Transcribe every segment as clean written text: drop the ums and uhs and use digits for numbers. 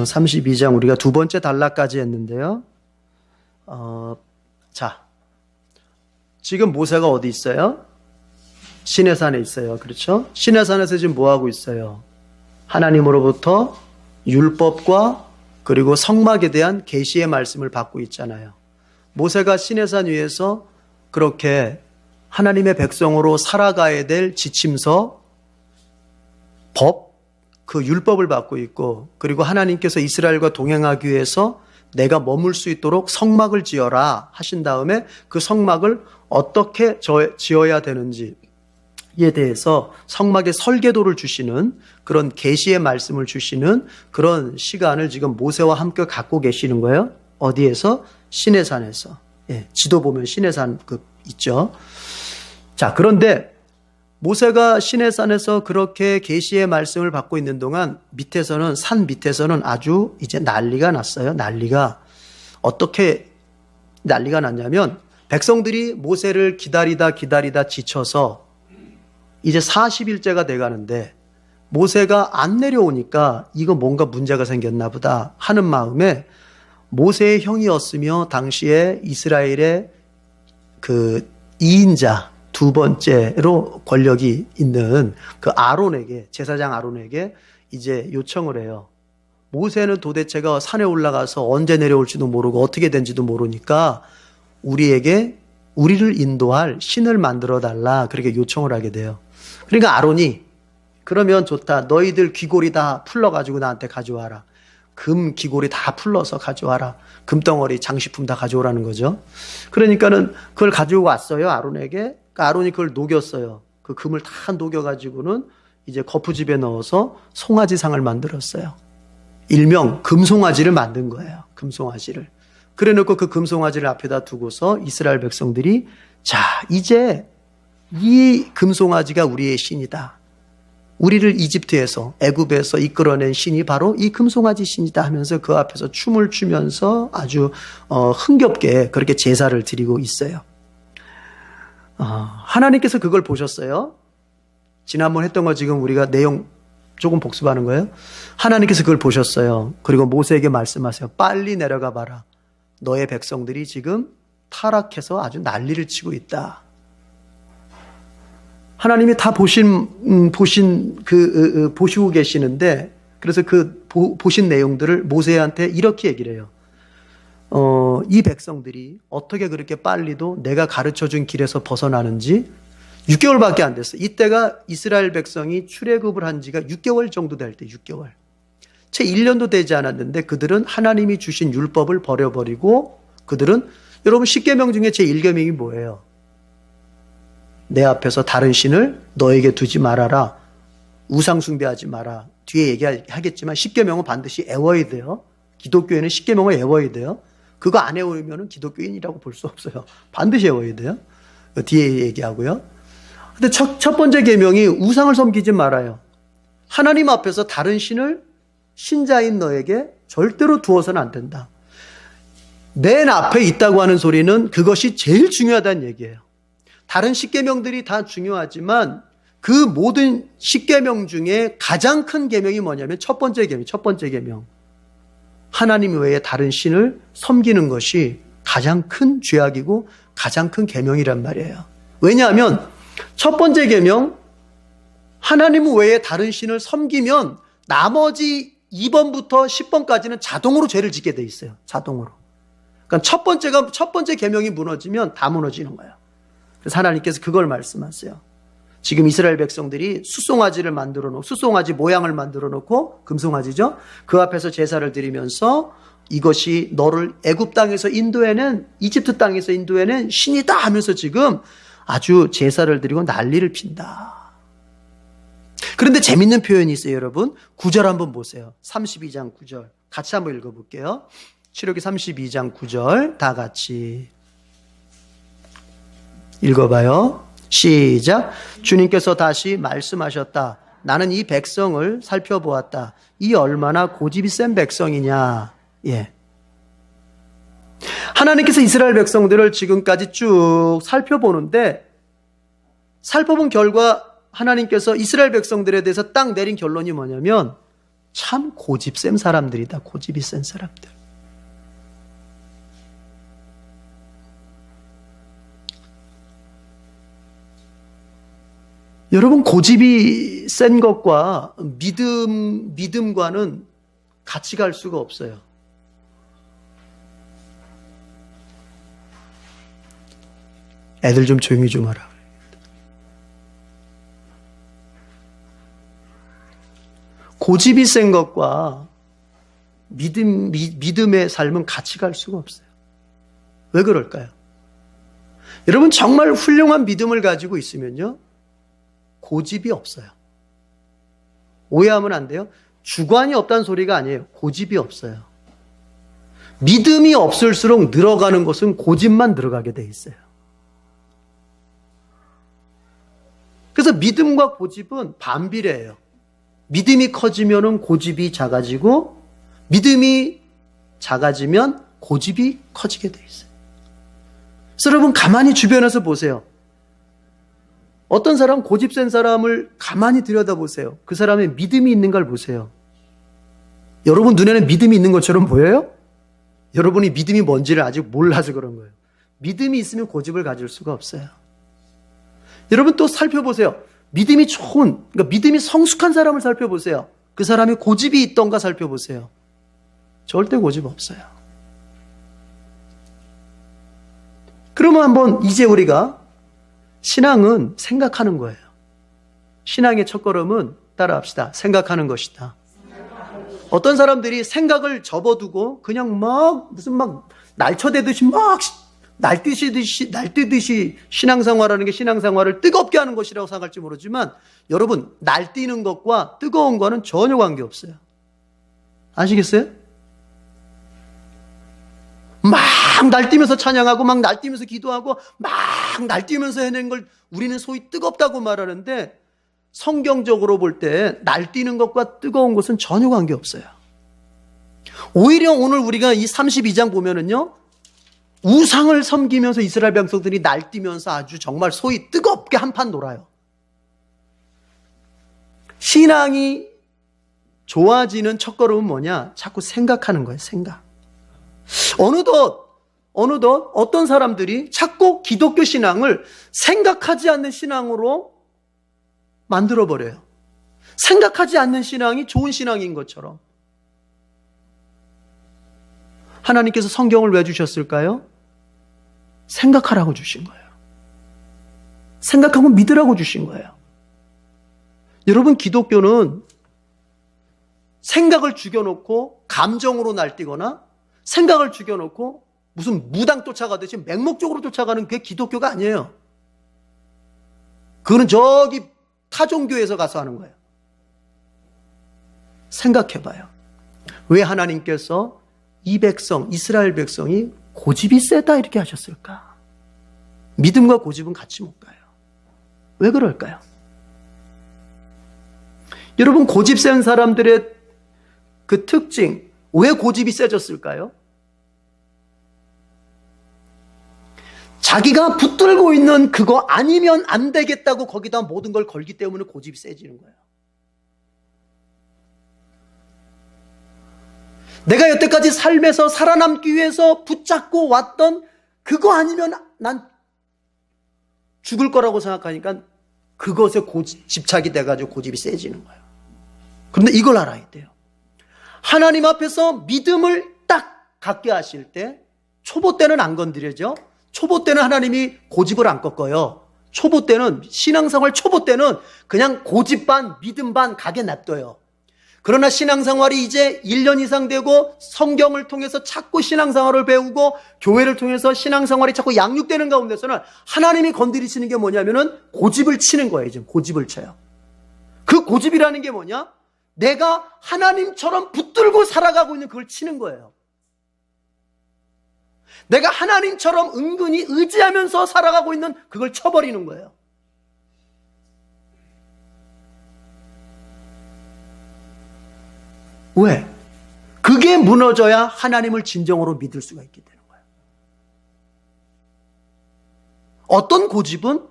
32장 우리가 두 번째 단락까지 했는데요. 자, 지금 모세가 어디 있어요? 시내산에 있어요. 그렇죠? 시내산에서 지금 뭐 하고 있어요? 하나님으로부터 율법과 그리고 성막에 대한 계시의 말씀을 받고 있잖아요. 모세가 시내산 위에서 그렇게 하나님의 백성으로 살아가야 될 지침서, 법, 그 율법을 받고 있고, 그리고 하나님께서 이스라엘과 동행하기 위해서 내가 머물 수 있도록 성막을 지어라 하신 다음에 그 성막을 어떻게 지어야 되는지에 대해서 성막의 설계도를 주시는 그런 계시의 말씀을 주시는 그런 시간을 지금 모세와 함께 갖고 계시는 거예요. 어디에서? 시내산에서. 예, 지도 보면 시내산 있죠. 자, 그런데 모세가 시내산에서 그렇게 계시의 말씀을 받고 있는 동안 밑에서는, 산 밑에서는 아주 이제 난리가 났어요. 난리가. 어떻게 난리가 났냐면 백성들이 모세를 기다리다 지쳐서 이제 40일째가 돼가는데 모세가 안 내려오니까 이거 뭔가 문제가 생겼나 보다 하는 마음에 모세의 형이었으며 당시에 이스라엘의 그 2인자 두 번째로 권력이 있는 그 아론에게, 제사장 아론에게 이제 요청을 해요. 모세는 도대체가 산에 올라가서 언제 내려올지도 모르고 어떻게 된지도 모르니까 우리를 인도할 신을 만들어 달라, 그렇게 요청을 하게 돼요. 그러니까 아론이 그러면 좋다, 너희들 귀고리 다 풀러가지고 나한테 가져와라. 금 귀고리 다 풀러서 가져와라. 금덩어리 장식품 다 가져오라는 거죠. 그러니까는 그걸 가지고 왔어요, 아론에게. 그러니까 아론이 그걸 녹였어요. 그 금을 다 녹여가지고는 이제 거푸집에 넣어서 송아지상을 만들었어요. 일명 금송아지를 만든 거예요. 금송아지를. 그래 놓고 그 금송아지를 앞에다 두고서 이스라엘 백성들이, 자, 이제 이 금송아지가 우리의 신이다. 우리를 이집트에서, 애굽에서 이끌어낸 신이 바로 이 금송아지 신이다 하면서 그 앞에서 춤을 추면서 아주 흥겹게 그렇게 제사를 드리고 있어요. 하나님께서 그걸 보셨어요. 지난번 했던 거 지금 우리가 내용 조금 복습하는 거예요. 하나님께서 그걸 보셨어요. 그리고 모세에게 말씀하세요. 빨리 내려가 봐라. 너의 백성들이 지금 타락해서 아주 난리를 치고 있다. 하나님이 다 보시고 계시는데, 그래서 그 보신 내용들을 모세한테 이렇게 얘기를 해요. 이 백성들이 어떻게 그렇게 빨리도 내가 가르쳐준 길에서 벗어나는지 6개월밖에 안 됐어요. 이때가 이스라엘 백성이 출애굽을 한 지가 6개월 정도 될 때, 6개월. 채 1년도 되지 않았는데 그들은 하나님이 주신 율법을 버려버리고 그들은, 여러분 십계명 중에 제 1계명이 뭐예요? 내 앞에서 다른 신을 너에게 두지 말아라. 우상 숭배하지 마라. 뒤에 얘기하겠지만 십계명은 반드시 애워야 돼요. 기독교에는 십계명을 애워야 돼요. 그거 안 애우면 기독교인이라고 볼 수 없어요. 반드시 애워야 돼요. 뒤에 얘기하고요. 근데 첫 번째 계명이 우상을 섬기지 말아요. 하나님 앞에서 다른 신을 신자인 너에게 절대로 두어서는 안 된다. 맨 앞에 있다고 하는 소리는 그것이 제일 중요하다는 얘기예요. 다른 십계명들이 다 중요하지만 그 모든 십계명 중에 가장 큰 계명이 뭐냐면 첫 번째 계명. 하나님 외에 다른 신을 섬기는 것이 가장 큰 죄악이고 가장 큰 계명이란 말이에요. 왜냐하면 첫 번째 계명, 하나님 외에 다른 신을 섬기면 나머지 2번부터 10번까지는 자동으로 죄를 짓게 돼 있어요. 자동으로. 그러니까 첫 번째 계명이 무너지면 다 무너지는 거예요. 그래서 하나님께서 그걸 말씀하세요. 지금 이스라엘 백성들이 수송아지 모양을 만들어 놓고, 금송아지죠? 그 앞에서 제사를 드리면서 이것이 너를 애굽 땅에서 인도해낸, 이집트 땅에서 인도해낸 신이다 하면서 지금 아주 제사를 드리고 난리를 핀다. 그런데 재밌는 표현이 있어요, 여러분. 9절 한번 보세요. 32장 9절. 같이 한번 읽어볼게요. 출애굽기 32장 9절 다 같이 읽어봐요. 시작. 주님께서 다시 말씀하셨다. 나는 이 백성을 살펴보았다. 이 얼마나 고집이 센 백성이냐. 예. 하나님께서 이스라엘 백성들을 지금까지 쭉 살펴보는데, 살펴본 결과 하나님께서 이스라엘 백성들에 대해서 딱 내린 결론이 뭐냐면 참 고집 센 사람들이다. 고집이 센 사람들. 여러분, 고집이 센 것과 믿음과는 같이 갈 수가 없어요. 애들 좀 조용히 좀 하라. 고집이 센 것과 믿음의 삶은 같이 갈 수가 없어요. 왜 그럴까요? 여러분, 정말 훌륭한 믿음을 가지고 있으면요, 고집이 없어요. 오해하면 안 돼요. 주관이 없다는 소리가 아니에요. 고집이 없어요. 믿음이 없을수록 늘어가는 것은 고집만 늘어가게 돼 있어요. 그래서 믿음과 고집은 반비례해요. 믿음이 커지면 고집이 작아지고, 믿음이 작아지면 고집이 커지게 돼 있어요. 그래서 여러분, 가만히 주변에서 보세요. 어떤 사람, 고집 센 사람을 가만히 들여다보세요. 그 사람의 믿음이 있는 걸 보세요. 여러분 눈에는 믿음이 있는 것처럼 보여요? 여러분이 믿음이 뭔지를 아직 몰라서 그런 거예요. 믿음이 있으면 고집을 가질 수가 없어요. 여러분 또 살펴보세요. 믿음이 좋은, 그러니까 믿음이 성숙한 사람을 살펴보세요. 그 사람이 고집이 있던가 살펴보세요. 절대 고집 없어요. 그러면 한번 이제 우리가 신앙은 생각하는 거예요. 신앙의 첫걸음은 따라합시다. 생각하는 것이다. 어떤 사람들이 생각을 접어두고 그냥 무슨 날쳐대듯이 날뛰듯이 신앙생활하는 게 신앙생활을 뜨겁게 하는 것이라고 생각할지 모르지만, 여러분, 날뛰는 것과 뜨거운 거는 전혀 관계없어요. 아시겠어요? 막 날뛰면서 찬양하고 막 날뛰면서 기도하고 막 날뛰면서 해낸 걸 우리는 소위 뜨겁다고 말하는데, 성경적으로 볼 때 날뛰는 것과 뜨거운 것은 전혀 관계없어요. 오히려 오늘 우리가 이 32장 보면은요, 우상을 섬기면서 이스라엘 백성들이 날뛰면서 아주 정말 소위 뜨겁게 한판 놀아요. 신앙이 좋아지는 첫걸음은 뭐냐? 자꾸 생각하는 거예요. 생각. 어느덧 어떤 사람들이 자꾸 기독교 신앙을 생각하지 않는 신앙으로 만들어버려요. 생각하지 않는 신앙이 좋은 신앙인 것처럼. 하나님께서 성경을 왜 주셨을까요? 생각하라고 주신 거예요. 생각하고 믿으라고 주신 거예요. 여러분, 기독교는 생각을 죽여놓고 감정으로 날뛰거나 생각을 죽여놓고 무슨 무당 쫓아가듯이 맹목적으로 쫓아가는 게 기독교가 아니에요. 그거는 저기 타종교에서 가서 하는 거예요. 생각해봐요. 왜 하나님께서 이 백성, 이스라엘 백성이 고집이 세다 이렇게 하셨을까? 믿음과 고집은 같이 못 가요. 왜 그럴까요? 여러분, 고집 센 사람들의 그 특징, 왜 고집이 세졌을까요? 자기가 붙들고 있는 그거 아니면 안 되겠다고 거기다 모든 걸 걸기 때문에 고집이 세지는 거예요. 내가 여태까지 삶에서 살아남기 위해서 붙잡고 왔던 그거 아니면 난 죽을 거라고 생각하니까 그것에 집착이 돼가지고 고집이 세지는 거예요. 그런데 이걸 알아야 돼요. 하나님 앞에서 믿음을 딱 갖게 하실 때 초보 때는 안 건드려져. 초보 때는 하나님이 고집을 안 꺾어요. 초보 때는, 신앙생활 초보 때는 그냥 고집 반 믿음 반 가게 놔둬요. 그러나 신앙생활이 이제 1년 이상 되고 성경을 통해서 자꾸 신앙생활을 배우고 교회를 통해서 신앙생활이 자꾸 양육되는 가운데서는 하나님이 건드리시는 게 뭐냐면은 고집을 치는 거예요. 지금 고집을 쳐요. 그 고집이라는 게 뭐냐? 내가 하나님처럼 붙들고 살아가고 있는 그걸 치는 거예요. 내가 하나님처럼 은근히 의지하면서 살아가고 있는 그걸 쳐버리는 거예요. 왜? 그게 무너져야 하나님을 진정으로 믿을 수가 있게 되는 거예요. 어떤 고집은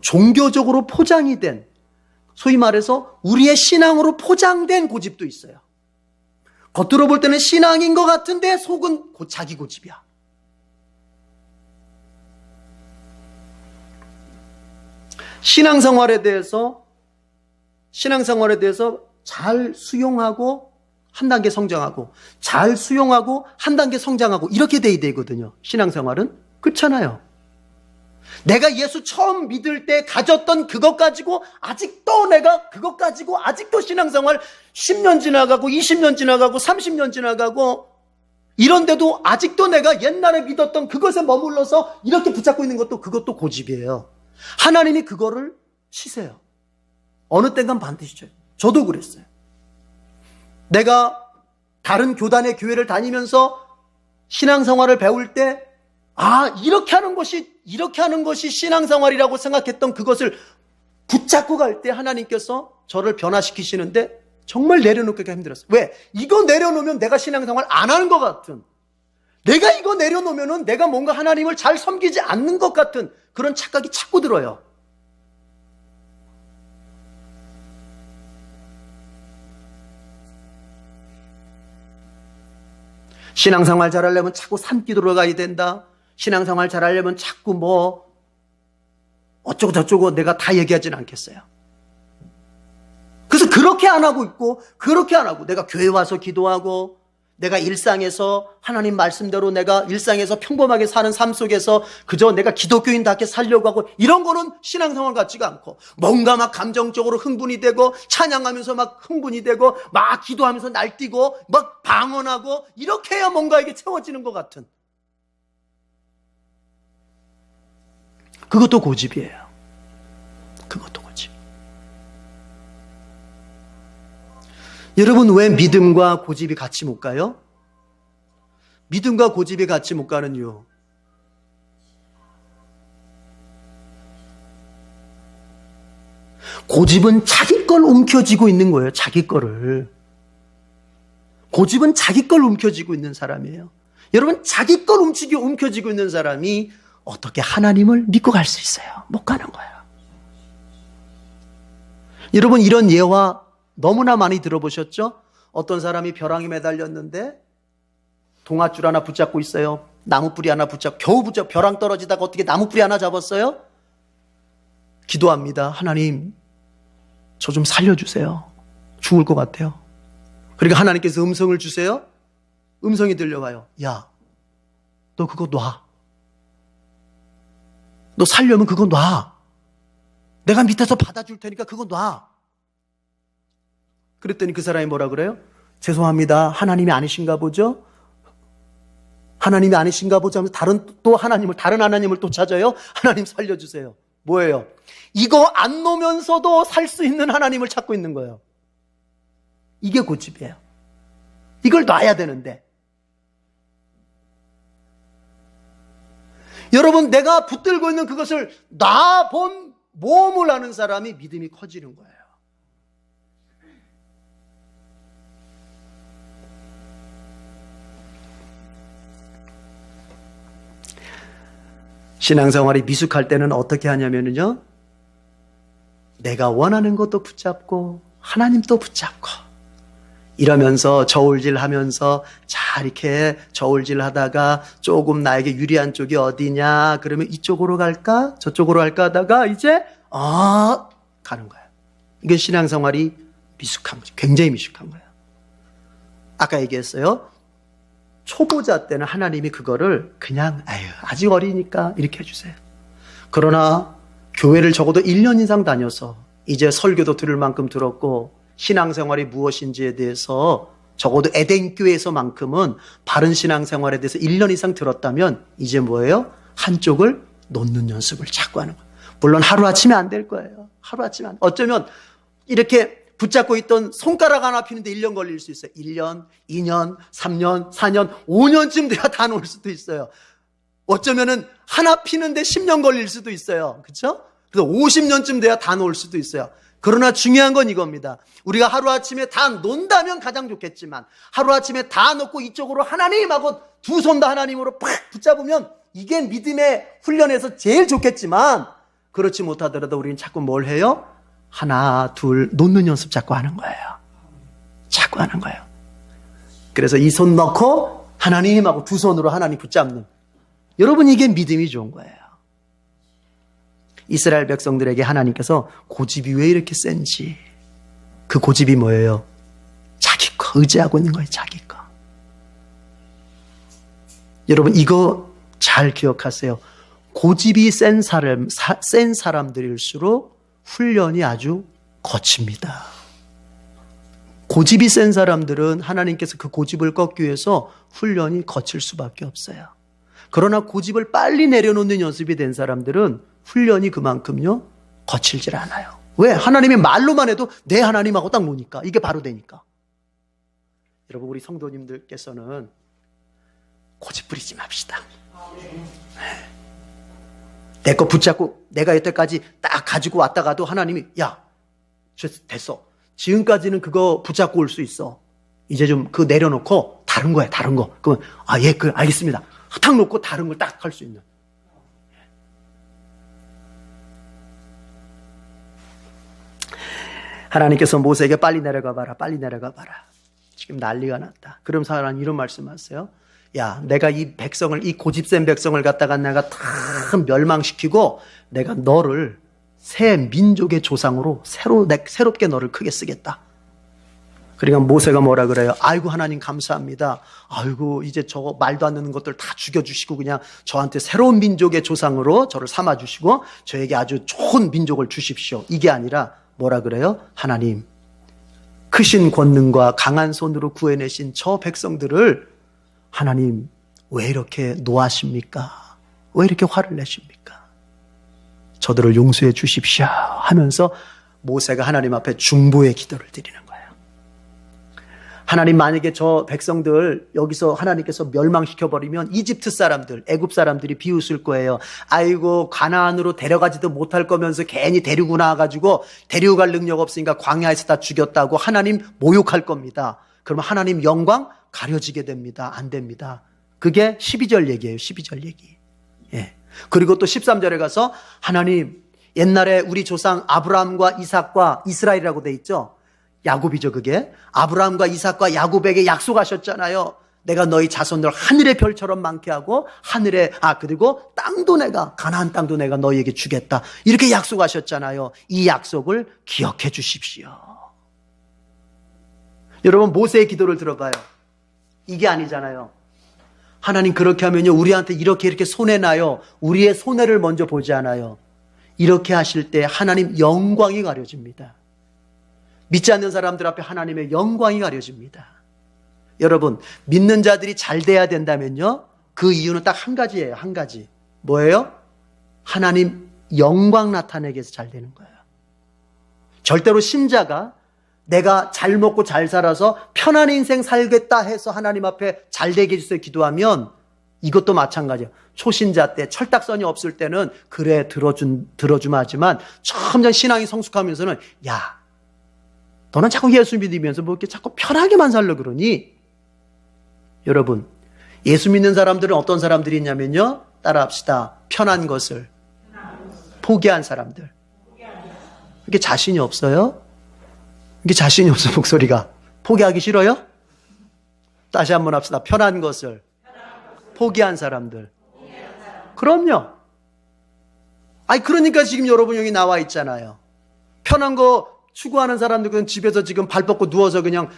종교적으로 포장이 된 소위 말해서 우리의 신앙으로 포장된 고집도 있어요. 겉으로 볼 때는 신앙인 것 같은데 속은 자기 고집이야. 신앙생활에 대해서 잘 수용하고 한 단계 성장하고, 잘 수용하고 한 단계 성장하고, 이렇게 돼야 되거든요. 신앙생활은. 그렇잖아요. 내가 예수 처음 믿을 때 가졌던 그것 가지고 아직도 내가 그것 가지고 아직도 신앙생활 10년 지나가고 20년 지나가고 30년 지나가고 이런데도 아직도 내가 옛날에 믿었던 그것에 머물러서 이렇게 붙잡고 있는 것도, 그것도 고집이에요. 하나님이 그거를 치세요. 어느 땐간 반드시 쳐요. 저도 그랬어요. 내가 다른 교단의 교회를 다니면서 신앙생활을 배울 때, 이렇게 하는 것이 신앙생활이라고 생각했던 그것을 붙잡고 갈 때 하나님께서 저를 변화시키시는데 정말 내려놓기가 힘들었어요. 왜? 이거 내려놓으면 내가 신앙생활 안 하는 것 같은, 내가 이거 내려놓으면 내가 뭔가 하나님을 잘 섬기지 않는 것 같은 그런 착각이 자꾸 들어요. 신앙생활 잘하려면 자꾸 산기도로 가야 된다. 신앙생활 잘하려면 자꾸 어쩌고 저쩌고 내가 다 얘기하진 않겠어요. 그래서 그렇게 안 하고 있고, 그렇게 안 하고, 내가 교회 와서 기도하고, 내가 일상에서 하나님 말씀대로 내가 일상에서 평범하게 사는 삶 속에서 그저 내가 기독교인답게 살려고 하고, 이런 거는 신앙생활 같지가 않고, 뭔가 막 감정적으로 흥분이 되고, 찬양하면서 막 흥분이 되고, 막 기도하면서 날뛰고, 막 방언하고, 이렇게 해야 뭔가 이게 채워지는 것 같은, 그것도 고집이에요. 그것도 고집. 여러분, 왜 믿음과 고집이 같이 못 가요? 믿음과 고집이 같이 못 가는 이유. 고집은 자기 걸 움켜쥐고 있는 거예요. 자기 거를. 고집은 자기 걸 움켜쥐고 있는 사람이에요. 여러분, 자기 걸 움켜쥐고 있는 사람이 어떻게 하나님을 믿고 갈 수 있어요? 못 가는 거예요. 여러분, 이런 예화 너무나 많이 들어보셨죠? 어떤 사람이 벼랑에 매달렸는데 동아줄 하나 붙잡고 있어요. 나무뿌리 하나 겨우 벼랑 떨어지다가 어떻게 나무뿌리 하나 잡았어요? 기도합니다. 하나님, 저 좀 살려주세요. 죽을 것 같아요. 그러니까 하나님께서 음성을 주세요. 음성이 들려와요. 야, 너 그거 놔. 너 살려면 그거 놔. 내가 밑에서 받아줄 테니까 그거 놔. 그랬더니 그 사람이 뭐라 그래요? 죄송합니다. 하나님이 아니신가 보죠? 하나님이 아니신가 보죠 하면서 다른 하나님을 또 찾아요. 하나님 살려주세요. 뭐예요? 이거 안 놓으면서도 살 수 있는 하나님을 찾고 있는 거예요. 이게 고집이에요. 이걸 놔야 되는데. 여러분, 내가 붙들고 있는 그것을 놔본 모험을 하는 사람이 믿음이 커지는 거예요. 신앙생활이 미숙할 때는 어떻게 하냐면요, 내가 원하는 것도 붙잡고 하나님도 붙잡고 이러면서 저울질하면서 잘 이렇게 저울질하다가 조금 나에게 유리한 쪽이 어디냐, 그러면 이쪽으로 갈까 저쪽으로 갈까 하다가 이제 가는 거예요. 이게 신앙생활이 미숙한 거죠. 굉장히 미숙한 거예요. 아까 얘기했어요. 초보자 때는 하나님이 그거를 그냥 아직 어리니까 이렇게 해주세요. 그러나 교회를 적어도 1년 이상 다녀서 이제 설교도 들을 만큼 들었고 신앙생활이 무엇인지에 대해서 적어도 에덴교회에서만큼은 바른 신앙생활에 대해서 1년 이상 들었다면 이제 뭐예요? 한쪽을 놓는 연습을 자꾸 하는 거예요. 물론 하루아침에 안 될 거예요. 하루아침에 안. 어쩌면 이렇게 붙잡고 있던 손가락 하나 피는데 1년 걸릴 수 있어요. 1년, 2년, 3년, 4년, 5년쯤 돼야 다 놓을 수도 있어요. 어쩌면은 하나 피는데 10년 걸릴 수도 있어요. 그렇죠? 그래서 50년쯤 돼야 다 놓을 수도 있어요. 그러나 중요한 건 이겁니다. 우리가 하루아침에 다 논다면 가장 좋겠지만 하루아침에 다 놓고 이쪽으로 하나님하고 두 손 다 하나님으로 팍 붙잡으면 이게 믿음의 훈련에서 제일 좋겠지만 그렇지 못하더라도 우리는 자꾸 뭘 해요? 하나, 둘 놓는 연습 자꾸 하는 거예요. 자꾸 하는 거예요. 그래서 이 손 넣고 하나님하고 두 손으로 하나님 붙잡는. 여러분 이게 믿음이 좋은 거예요. 이스라엘 백성들에게 하나님께서 고집이 왜 이렇게 센지. 그 고집이 뭐예요? 자기 거 의지하고 있는 거예요. 자기 거. 여러분 이거 잘 기억하세요. 고집이 센 사람들일수록 훈련이 아주 거칩니다. 고집이 센 사람들은 하나님께서 그 고집을 꺾기 위해서 훈련이 거칠 수밖에 없어요. 그러나 고집을 빨리 내려놓는 연습이 된 사람들은 훈련이 그만큼요 거칠질 않아요. 왜? 하나님의 말로만 해도 내 하나님하고 딱 노니까. 이게 바로 되니까. 여러분 우리 성도님들께서는 고집 부리지 맙시다. 내 거 붙잡고 내가 여태까지 딱 가지고 왔다가도 하나님이 야 됐어. 지금까지는 그거 붙잡고 올 수 있어. 이제 좀 그거 내려놓고 다른 거야. 다른 거. 그러면 예 알겠습니다. 탁 놓고 다른 걸 딱 할 수 있는. 하나님께서 모세에게 빨리 내려가 봐라. 빨리 내려가 봐라. 지금 난리가 났다. 그러면서 하나님 이런 말씀하세요. 야, 내가 이 백성을, 이 고집센 백성을 갖다가 내가 다 멸망시키고 내가 너를 새 민족의 조상으로 새롭게 너를 크게 쓰겠다. 그러니까 모세가 뭐라 그래요? 아이고 하나님 감사합니다. 아이고 이제 저 말도 안 되는 것들 다 죽여주시고 그냥 저한테 새로운 민족의 조상으로 저를 삼아주시고 저에게 아주 좋은 민족을 주십시오. 이게 아니라 뭐라 그래요? 하나님 크신 권능과 강한 손으로 구해내신 저 백성들을 하나님 왜 이렇게 노하십니까? 왜 이렇게 화를 내십니까? 저들을 용서해 주십시오 하면서 모세가 하나님 앞에 중보의 기도를 드리는 거예요. 하나님 만약에 저 백성들 여기서 하나님께서 멸망시켜버리면 이집트 사람들, 애굽 사람들이 비웃을 거예요. 아이고 가나안으로 데려가지도 못할 거면서 괜히 데리고 나와가지고 데리고 갈 능력 없으니까 광야에서 다 죽였다고 하나님 모욕할 겁니다. 그러면 하나님 영광 가려지게 됩니다. 안 됩니다. 그게 12절 얘기예요. 12절 얘기. 예. 그리고 또 13절에 가서 하나님 옛날에 우리 조상 아브라함과 이삭과 이스라엘이라고 돼 있죠. 야곱이죠 그게. 아브라함과 이삭과 야곱에게 약속하셨잖아요. 내가 너희 자손들 하늘의 별처럼 많게 하고 그리고 땅도 내가 가나안 땅도 내가 너희에게 주겠다. 이렇게 약속하셨잖아요. 이 약속을 기억해 주십시오. 여러분 모세의 기도를 들어봐요. 이게 아니잖아요. 하나님 그렇게 하면요 우리한테 이렇게 손해나요. 우리의 손해를 먼저 보지 않아요. 이렇게 하실 때 하나님 영광이 가려집니다. 믿지 않는 사람들 앞에 하나님의 영광이 가려집니다. 여러분 믿는 자들이 잘 돼야 된다면요 그 이유는 딱 한 가지예요. 한 가지. 뭐예요? 하나님 영광 나타내기 위해서 잘 되는 거예요. 절대로 신자가 내가 잘 먹고 잘 살아서 편한 인생 살겠다 해서 하나님 앞에 잘 되게 해주세요 기도하면 이것도 마찬가지예요. 초신자 때 철딱선이 없을 때는 그래 들어주마 하지만 점점 신앙이 성숙하면서는 야 너는 자꾸 예수 믿으면서 뭐 이렇게 자꾸 편하게만 살려 그러니. 여러분 예수 믿는 사람들은 어떤 사람들이 있냐면요 따라합시다. 편한 것을 포기한 사람들. 이게 자신이 없어요? 이게 자신이 없어 목소리가. 포기하기 싫어요? 다시 한번 합시다. 편한 것을 포기한 사람들. 그럼요. 그러니까 지금 여러분 여기 나와 있잖아요. 편한 거 추구하는 사람들은 집에서 지금 발 뻗고 누워서 그냥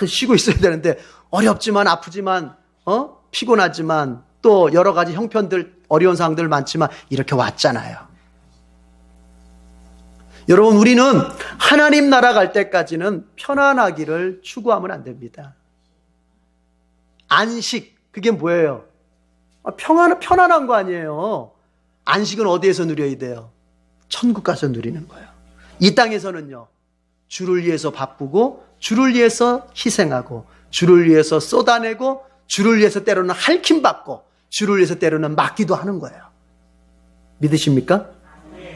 쉬고 있어야 되는데 어렵지만 아프지만 피곤하지만 또 여러 가지 형편들 어려운 상황들 많지만 이렇게 왔잖아요. 여러분 우리는 하나님 나라 갈 때까지는 편안하기를 추구하면 안 됩니다. 안식 그게 뭐예요? 편안한 거 아니에요. 안식은 어디에서 누려야 돼요? 천국 가서 누리는 거예요. 이 땅에서는요 주를 위해서 바쁘고 주를 위해서 희생하고 주를 위해서 쏟아내고 주를 위해서 때로는 할킴받고 주를 위해서 때로는 맞기도 하는 거예요. 믿으십니까?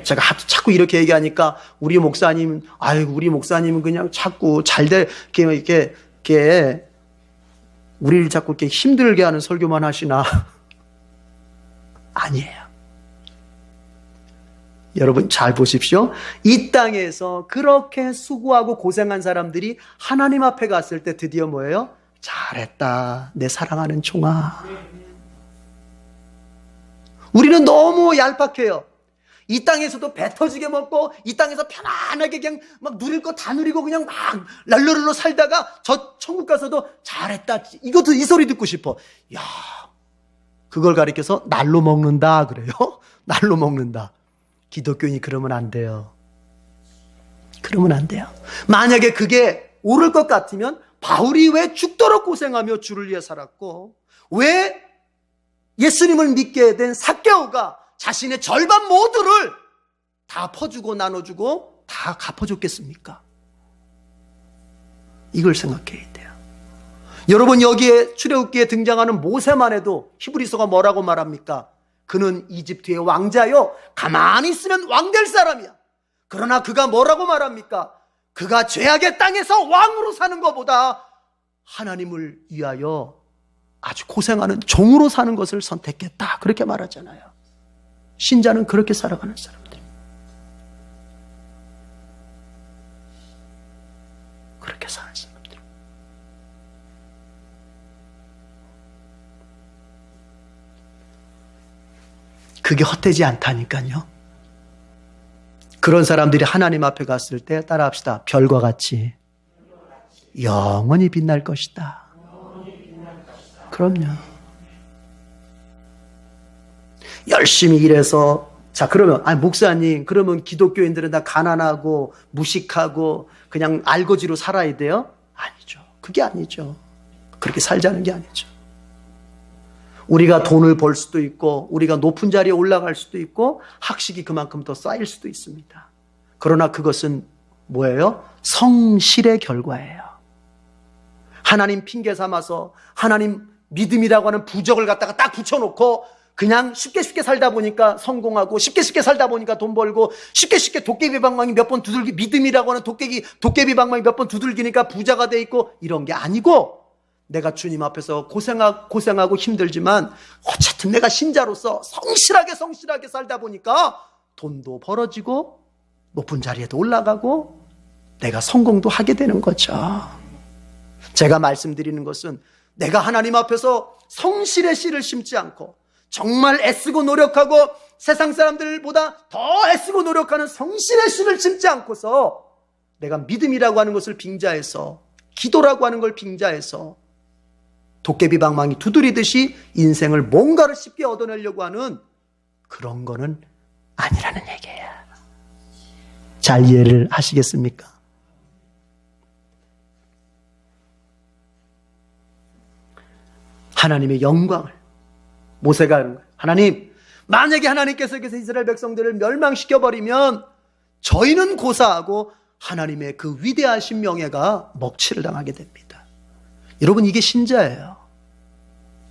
제가 자꾸 이렇게 얘기하니까 우리 목사님은 그냥 자꾸 이렇게 우리를 자꾸 이렇게 힘들게 하는 설교만 하시나? 아니에요. 여러분 잘 보십시오. 이 땅에서 그렇게 수고하고 고생한 사람들이 하나님 앞에 갔을 때 드디어 뭐예요? 잘했다, 내 사랑하는 종아. 우리는 너무 얄팍해요. 이 땅에서도 배 터지게 먹고 이 땅에서 편안하게 그냥 막 누릴 거 다 누리고 그냥 막 랄로랄로 살다가 저 천국 가서도 잘했다, 이것도 이 소리 듣고 싶어. 야, 그걸 가리켜서 날로 먹는다 그래요. 날로 먹는다. 기독교인이 그러면 안 돼요. 그러면 안 돼요. 만약에 그게 옳을 것 같으면 바울이 왜 죽도록 고생하며 주를 위해 살았고, 왜 예수님을 믿게 된 삭개오가 자신의 절반 모두를 다 퍼주고 나눠주고 다 갚아줬겠습니까? 이걸 생각해야 돼요. 여러분, 여기에 출애굽기에 등장하는 모세만 해도 히브리서가 뭐라고 말합니까? 그는 이집트의 왕자요, 가만히 있으면 왕 될 사람이야. 그러나 그가 뭐라고 말합니까? 그가 죄악의 땅에서 왕으로 사는 것보다 하나님을 위하여 아주 고생하는 종으로 사는 것을 선택했다, 그렇게 말하잖아요. 신자는 그렇게 살아가는 사람들, 그렇게 사는 사람들. 그게 헛되지 않다니까요. 그런 사람들이 하나님 앞에 갔을 때 따라합시다. 별과 같이 영원히 빛날 것이다. 그럼요. 열심히 일해서, 자, 그러면, 목사님, 그러면 기독교인들은 다 가난하고 무식하고 그냥 알거지로 살아야 돼요? 아니죠. 그게 아니죠. 그렇게 살자는 게 아니죠. 우리가 돈을 벌 수도 있고, 우리가 높은 자리에 올라갈 수도 있고, 학식이 그만큼 더 쌓일 수도 있습니다. 그러나 그것은 뭐예요? 성실의 결과예요. 하나님 핑계 삼아서 하나님 믿음이라고 하는 부적을 갖다가 딱 붙여놓고 그냥 쉽게 살다 보니까 성공하고, 쉽게 살다 보니까 돈 벌고, 쉽게 도깨비 방망이 몇 번 두들기, 믿음이라고 하는 도깨비 방망이 몇 번 두들기니까 부자가 돼 있고, 이런 게 아니고, 내가 주님 앞에서 고생하고 힘들지만 어쨌든 내가 신자로서 성실하게 살다 보니까 돈도 벌어지고 높은 자리에도 올라가고 내가 성공도 하게 되는 거죠. 제가 말씀드리는 것은 내가 하나님 앞에서 성실의 씨를 심지 않고 정말 애쓰고 노력하고 세상 사람들보다 더 애쓰고 노력하는 성실의 씨를 심지 않고서 내가 믿음이라고 하는 것을 빙자해서, 기도라고 하는 걸 빙자해서 도깨비 방망이 두드리듯이 인생을 뭔가를 쉽게 얻어내려고 하는 그런 거는 아니라는 얘기예요. 잘 이해를 하시겠습니까? 하나님의 영광을 모세가 하는 거예요. 하나님, 만약에 하나님께서 이스라엘 백성들을 멸망시켜버리면 저희는 고사하고 하나님의 그 위대하신 명예가 먹칠을 당하게 됩니다. 여러분, 이게 신자예요.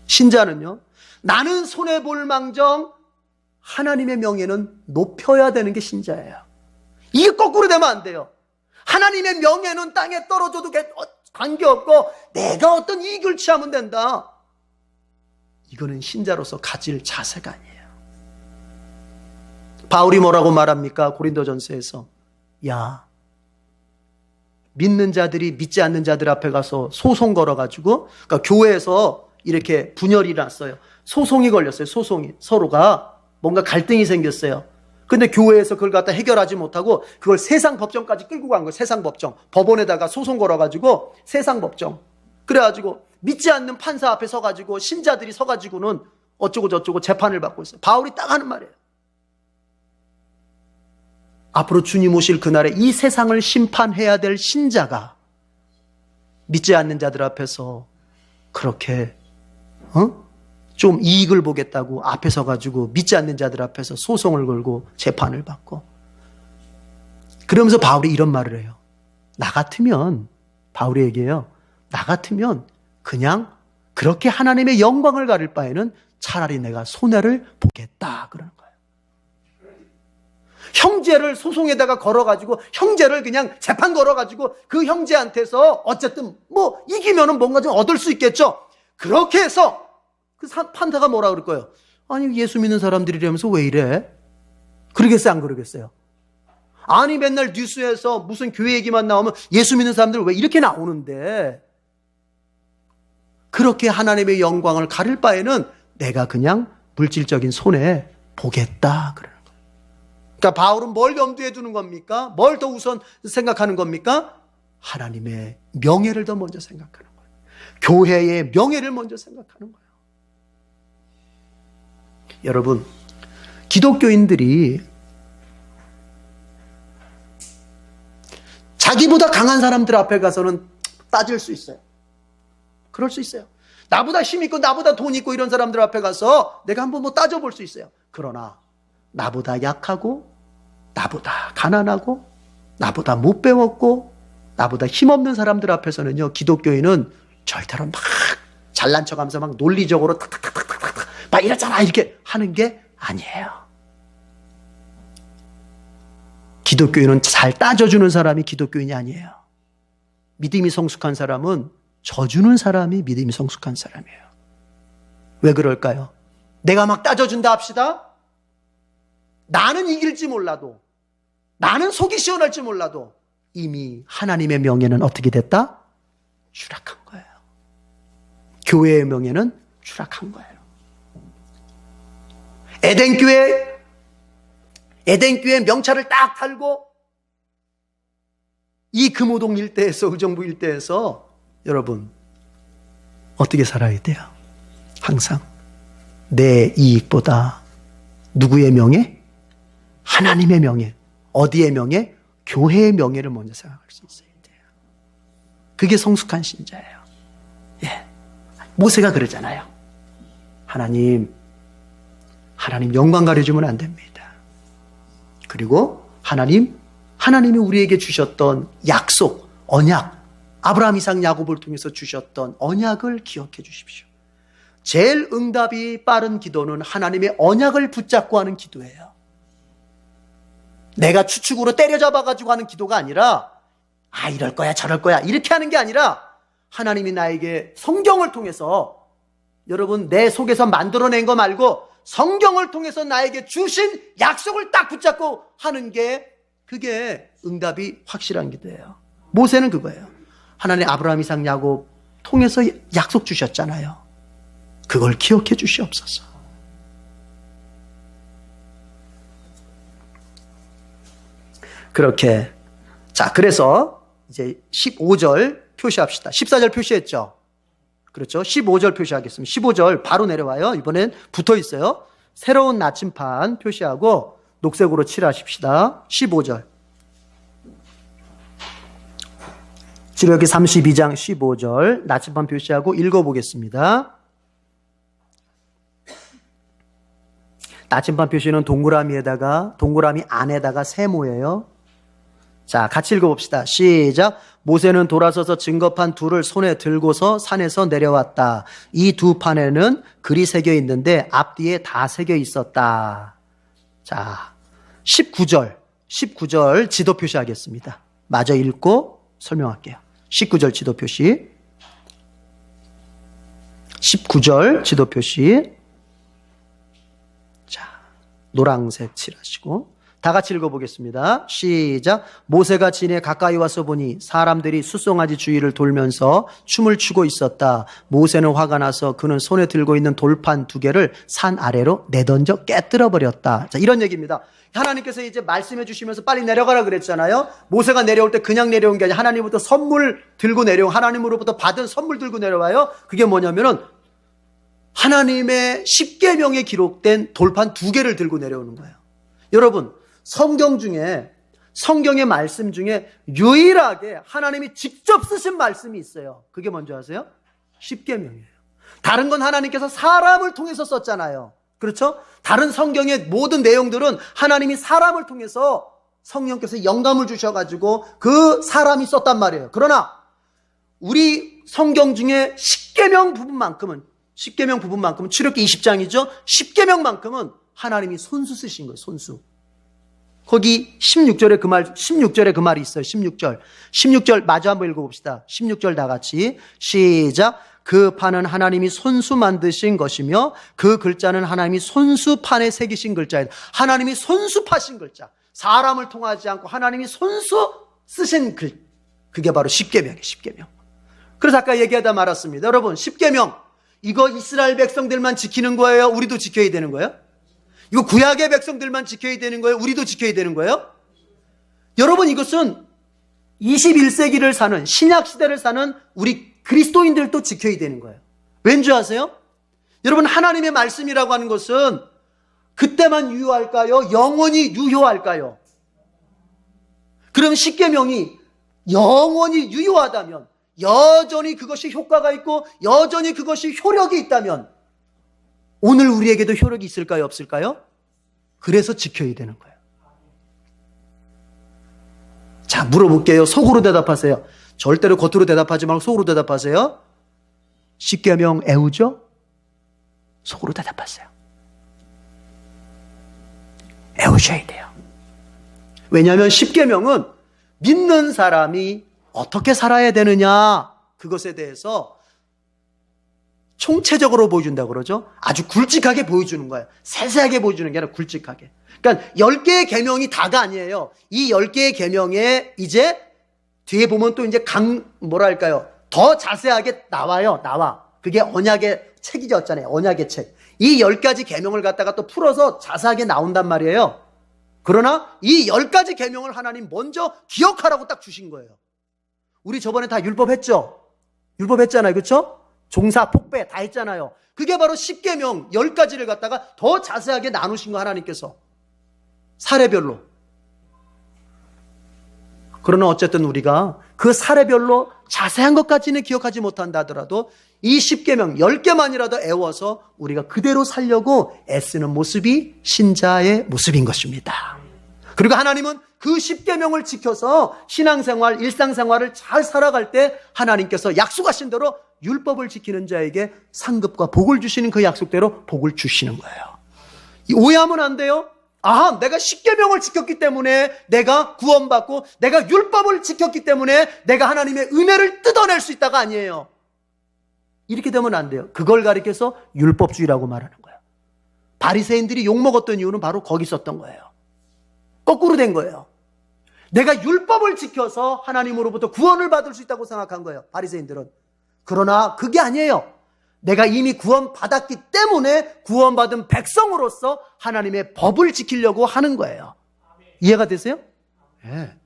신자는요, 나는 손해볼 망정 하나님의 명예는 높여야 되는 게 신자예요. 이게 거꾸로 되면 안 돼요. 하나님의 명예는 땅에 떨어져도 관계없고 내가 어떤 이익을 취하면 된다. 이거는 신자로서 가질 자세가 아니에요. 바울이 뭐라고 말합니까? 고린도전서에서, 야, 믿는 자들이 믿지 않는 자들 앞에 가서 소송 걸어가지고, 그러니까 교회에서 이렇게 분열이 났어요. 소송이 걸렸어요. 소송이. 서로가 뭔가 갈등이 생겼어요. 근데 교회에서 그걸 갖다 해결하지 못하고 그걸 세상 법정까지 끌고 간 거예요. 세상 법정. 법원에다가 소송 걸어가지고 세상 법정. 그래가지고 믿지 않는 판사 앞에 서가지고 신자들이 서가지고는 어쩌고 저쩌고 재판을 받고 있어요. 바울이 딱 하는 말이에요. 앞으로 주님 오실 그날에 이 세상을 심판해야 될 신자가 믿지 않는 자들 앞에서 그렇게 좀 이익을 보겠다고 앞에 서가지고 믿지 않는 자들 앞에서 소송을 걸고 재판을 받고, 그러면서 바울이 이런 말을 해요. 나 같으면, 바울이 얘기해요, 나 같으면 그냥 그렇게 하나님의 영광을 가릴 바에는 차라리 내가 손해를 보겠다, 그러는 거예요. 형제를 소송에다가 걸어가지고, 형제를 그냥 재판 걸어가지고 그 형제한테서 어쨌든 뭐 이기면은 뭔가 좀 얻을 수 있겠죠. 그렇게 해서 그 판사가 뭐라 그럴 거예요? 아니, 예수 믿는 사람들이라면서 왜 이래? 그러겠어요, 안 그러겠어요? 아니, 맨날 뉴스에서 무슨 교회 얘기만 나오면 예수 믿는 사람들 왜 이렇게 나오는데, 그렇게 하나님의 영광을 가릴 바에는 내가 그냥 물질적인 손해 보겠다 그러는 거예요. 그러니까 바울은 뭘 염두에 두는 겁니까? 뭘 더 우선 생각하는 겁니까? 하나님의 명예를 더 먼저 생각하는 거예요. 교회의 명예를 먼저 생각하는 거예요. 여러분, 기독교인들이 자기보다 강한 사람들 앞에 가서는 따질 수 있어요. 그럴 수 있어요. 나보다 힘 있고 나보다 돈 있고 이런 사람들 앞에 가서 내가 한번 뭐 따져볼 수 있어요. 그러나 나보다 약하고 나보다 가난하고 나보다 못 배웠고 나보다 힘없는 사람들 앞에서는요, 기독교인은 절대로 막 잘난 척하면서 막 논리적으로 탁탁탁탁탁 막 이랬잖아 이렇게 하는 게 아니에요. 기독교인은 잘 따져주는 사람이 기독교인이 아니에요. 믿음이 성숙한 사람은 져주는 사람이 믿음이 성숙한 사람이에요. 왜 그럴까요? 내가 막 따져준다 합시다. 나는 이길지 몰라도, 나는 속이 시원할지 몰라도 이미 하나님의 명예는 어떻게 됐다? 추락한 거예요. 교회의 명예는 추락한 거예요. 에덴교회 명찰을 딱 달고 이 금호동 일대에서, 의정부 일대에서 여러분 어떻게 살아야 돼요? 항상 내 이익보다 누구의 명예? 하나님의 명예. 어디의 명예? 교회의 명예를 먼저 생각할 수 있어야 돼요. 그게 성숙한 신자예요. 예. 모세가 그러잖아요. 하나님 영광 가려주면 안 됩니다. 그리고 하나님이 우리에게 주셨던 약속, 언약, 아브라함, 이삭, 야곱을 통해서 주셨던 언약을 기억해 주십시오. 제일 응답이 빠른 기도는 하나님의 언약을 붙잡고 하는 기도예요. 내가 추측으로 때려잡아가지고 하는 기도가 아니라 이럴 거야 저럴 거야 이렇게 하는 게 아니라 하나님이 나에게 성경을 통해서, 여러분 내 속에서 만들어낸 거 말고 성경을 통해서 나에게 주신 약속을 딱 붙잡고 하는 게, 그게 응답이 확실한 기도예요. 모세는 그거예요. 하나님 아브라함, 이삭, 야곱 통해서 약속 주셨잖아요. 그걸 기억해 주시옵소서. 그렇게, 자, 그래서 이제 15절 표시합시다. 14절 표시했죠? 그렇죠? 15절 표시하겠습니다. 15절 바로 내려와요. 이번엔 붙어 있어요. 새로운 나침판 표시하고 녹색으로 칠하십시다. 15절. 지력기 32장 15절 나침판 표시하고 읽어보겠습니다. 나침판 표시는 동그라미 안에다가 세모예요. 자, 같이 읽어봅시다. 시작. 모세는 돌아서서 증거판 둘을 손에 들고서 산에서 내려왔다. 이 두 판에는 글이 새겨 있는데 앞뒤에 다 새겨 있었다. 자, 19절 지도 표시하겠습니다. 마저 읽고 설명할게요. 19절 지도 표시. 19절 지도 표시. 자, 노란색 칠하시고 다 같이 읽어보겠습니다. 시작. 모세가 진에 가까이 와서 보니 사람들이 숫송아지 주위를 돌면서 춤을 추고 있었다. 모세는 화가 나서 그는 손에 들고 있는 돌판 2개를 산 아래로 내던져 깨뜨려 버렸다. 자, 이런 얘기입니다. 하나님께서 이제 말씀해 주시면서 빨리 내려가라 그랬잖아요. 모세가 내려올 때 그냥 내려온 게 아니라 하나님으로부터 선물 들고 하나님으로부터 받은 선물 들고 내려와요. 그게 뭐냐면은 하나님의 십계명에 기록된 돌판 2개를 들고 내려오는 거예요. 여러분, 성경의 말씀 중에 유일하게 하나님이 직접 쓰신 말씀이 있어요. 그게 뭔지 아세요? 십계명이에요. 다른 건 하나님께서 사람을 통해서 썼잖아요. 그렇죠? 다른 성경의 모든 내용들은 하나님이 사람을 통해서 성령께서 영감을 주셔가지고 그 사람이 썼단 말이에요. 그러나 우리 성경 중에 십계명 부분만큼은 출애굽기 20장이죠. 십계명만큼은 하나님이 손수 쓰신 거예요. 손수. 거기 16절에 그 말이 있어요. 16절 마저 한번 읽어봅시다. 16절 다 같이 시작. 그 판은 하나님이 손수 만드신 것이며 그 글자는 하나님이 손수판에 새기신 글자예요. 하나님이 손수파신 글자. 사람을 통하지 않고 하나님이 손수 쓰신 글. 그게 바로 십계명이에요. 십계명. 그래서 아까 얘기하다 말았습니다. 여러분, 십계명 이거 이스라엘 백성들만 지키는 거예요? 우리도 지켜야 되는 거예요? 이거 구약의 백성들만 지켜야 되는 거예요? 우리도 지켜야 되는 거예요? 여러분, 이것은 21세기를 사는, 신약 시대를 사는 우리 그리스도인들도 지켜야 되는 거예요. 왠지 아세요? 여러분, 하나님의 말씀이라고 하는 것은 그때만 유효할까요? 영원히 유효할까요? 그럼 십계명이 영원히 유효하다면, 여전히 그것이 효과가 있고 여전히 그것이 효력이 있다면 오늘 우리에게도 효력이 있을까요? 없을까요? 그래서 지켜야 되는 거예요. 자, 물어볼게요. 속으로 대답하세요. 절대로 겉으로 대답하지 말고 속으로 대답하세요. 십계명 애우죠? 속으로 대답하세요. 애우셔야 돼요. 왜냐하면 십계명은 믿는 사람이 어떻게 살아야 되느냐, 그것에 대해서 총체적으로 보여준다고 그러죠. 아주 굵직하게 보여주는 거예요. 세세하게 보여주는 게 아니라 굵직하게. 그러니까 10개의 계명이 다가 아니에요. 이 10개의 계명에 이제 뒤에 보면 또 이제 뭐랄까요, 더 자세하게 나와. 그게 언약의 책이었잖아요. 언약의 책. 이 10가지 계명을 갖다가 또 풀어서 자세하게 나온단 말이에요. 그러나 이 10가지 계명을 하나님 먼저 기억하라고 딱 주신 거예요. 우리 저번에 다 율법 했죠? 율법 했잖아요. 그렇죠? 종사, 폭배 다 했잖아요. 그게 바로 십계명 10가지를 갖다가 더 자세하게 나누신 거 하나님께서. 사례별로. 그러나 어쨌든 우리가 그 사례별로 자세한 것까지는 기억하지 못한다 하더라도 이 십계명 10개만이라도 애워서 우리가 그대로 살려고 애쓰는 모습이 신자의 모습인 것입니다. 그리고 하나님은 그 십계명을 지켜서 신앙생활, 일상생활을 잘 살아갈 때 하나님께서 약속하신 대로 율법을 지키는 자에게 상급과 복을 주시는 그 약속대로 복을 주시는 거예요. 오해하면 안 돼요. 아, 내가 십계명을 지켰기 때문에 내가 구원받고 내가 율법을 지켰기 때문에 내가 하나님의 은혜를 뜯어낼 수 있다가 아니에요. 이렇게 되면 안 돼요. 그걸 가리켜서 율법주의라고 말하는 거예요. 바리새인들이 욕먹었던 이유는 바로 거기 있었던 거예요. 거꾸로 된 거예요. 내가 율법을 지켜서 하나님으로부터 구원을 받을 수 있다고 생각한 거예요. 바리새인들은. 그러나 그게 아니에요. 내가 이미 구원받았기 때문에 구원받은 백성으로서 하나님의 법을 지키려고 하는 거예요. 이해가 되세요? 네.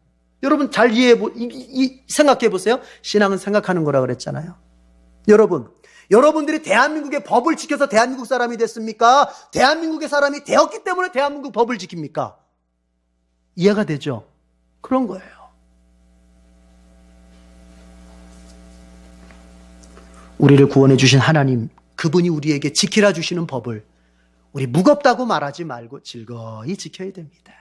여러분 잘 생각해 보세요. 신앙은 생각하는 거라 그랬잖아요. 여러분들이 대한민국의 법을 지켜서 대한민국 사람이 됐습니까? 대한민국의 사람이 되었기 때문에 대한민국 법을 지킵니까? 이해가 되죠? 그런 거예요. 우리를 구원해 주신 하나님, 그분이 우리에게 지키라 주시는 법을 우리 무겁다고 말하지 말고 즐거이 지켜야 됩니다.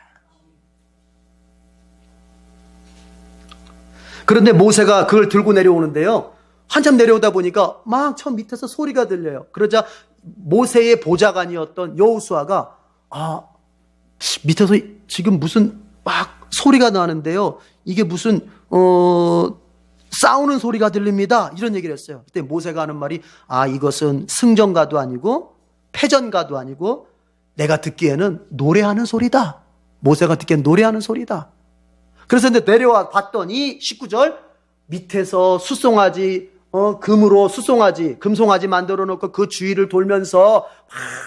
그런데 모세가 그걸 들고 내려오는데요. 한참 내려오다 보니까 막 저 밑에서 소리가 들려요. 그러자 모세의 보좌관이었던 여호수아가 밑에서 지금 무슨 막 소리가 나는데요. 이게 무슨 싸우는 소리가 들립니다. 이런 얘기를 했어요. 그때 모세가 하는 말이 이것은 승전가도 아니고 패전가도 아니고 내가 듣기에는 노래하는 소리다. 모세가 듣기엔 노래하는 소리다. 그래서 근데 내려와 봤더니 19절 밑에서 수송아지 금으로 수송아지 금송아지 만들어 놓고 그 주위를 돌면서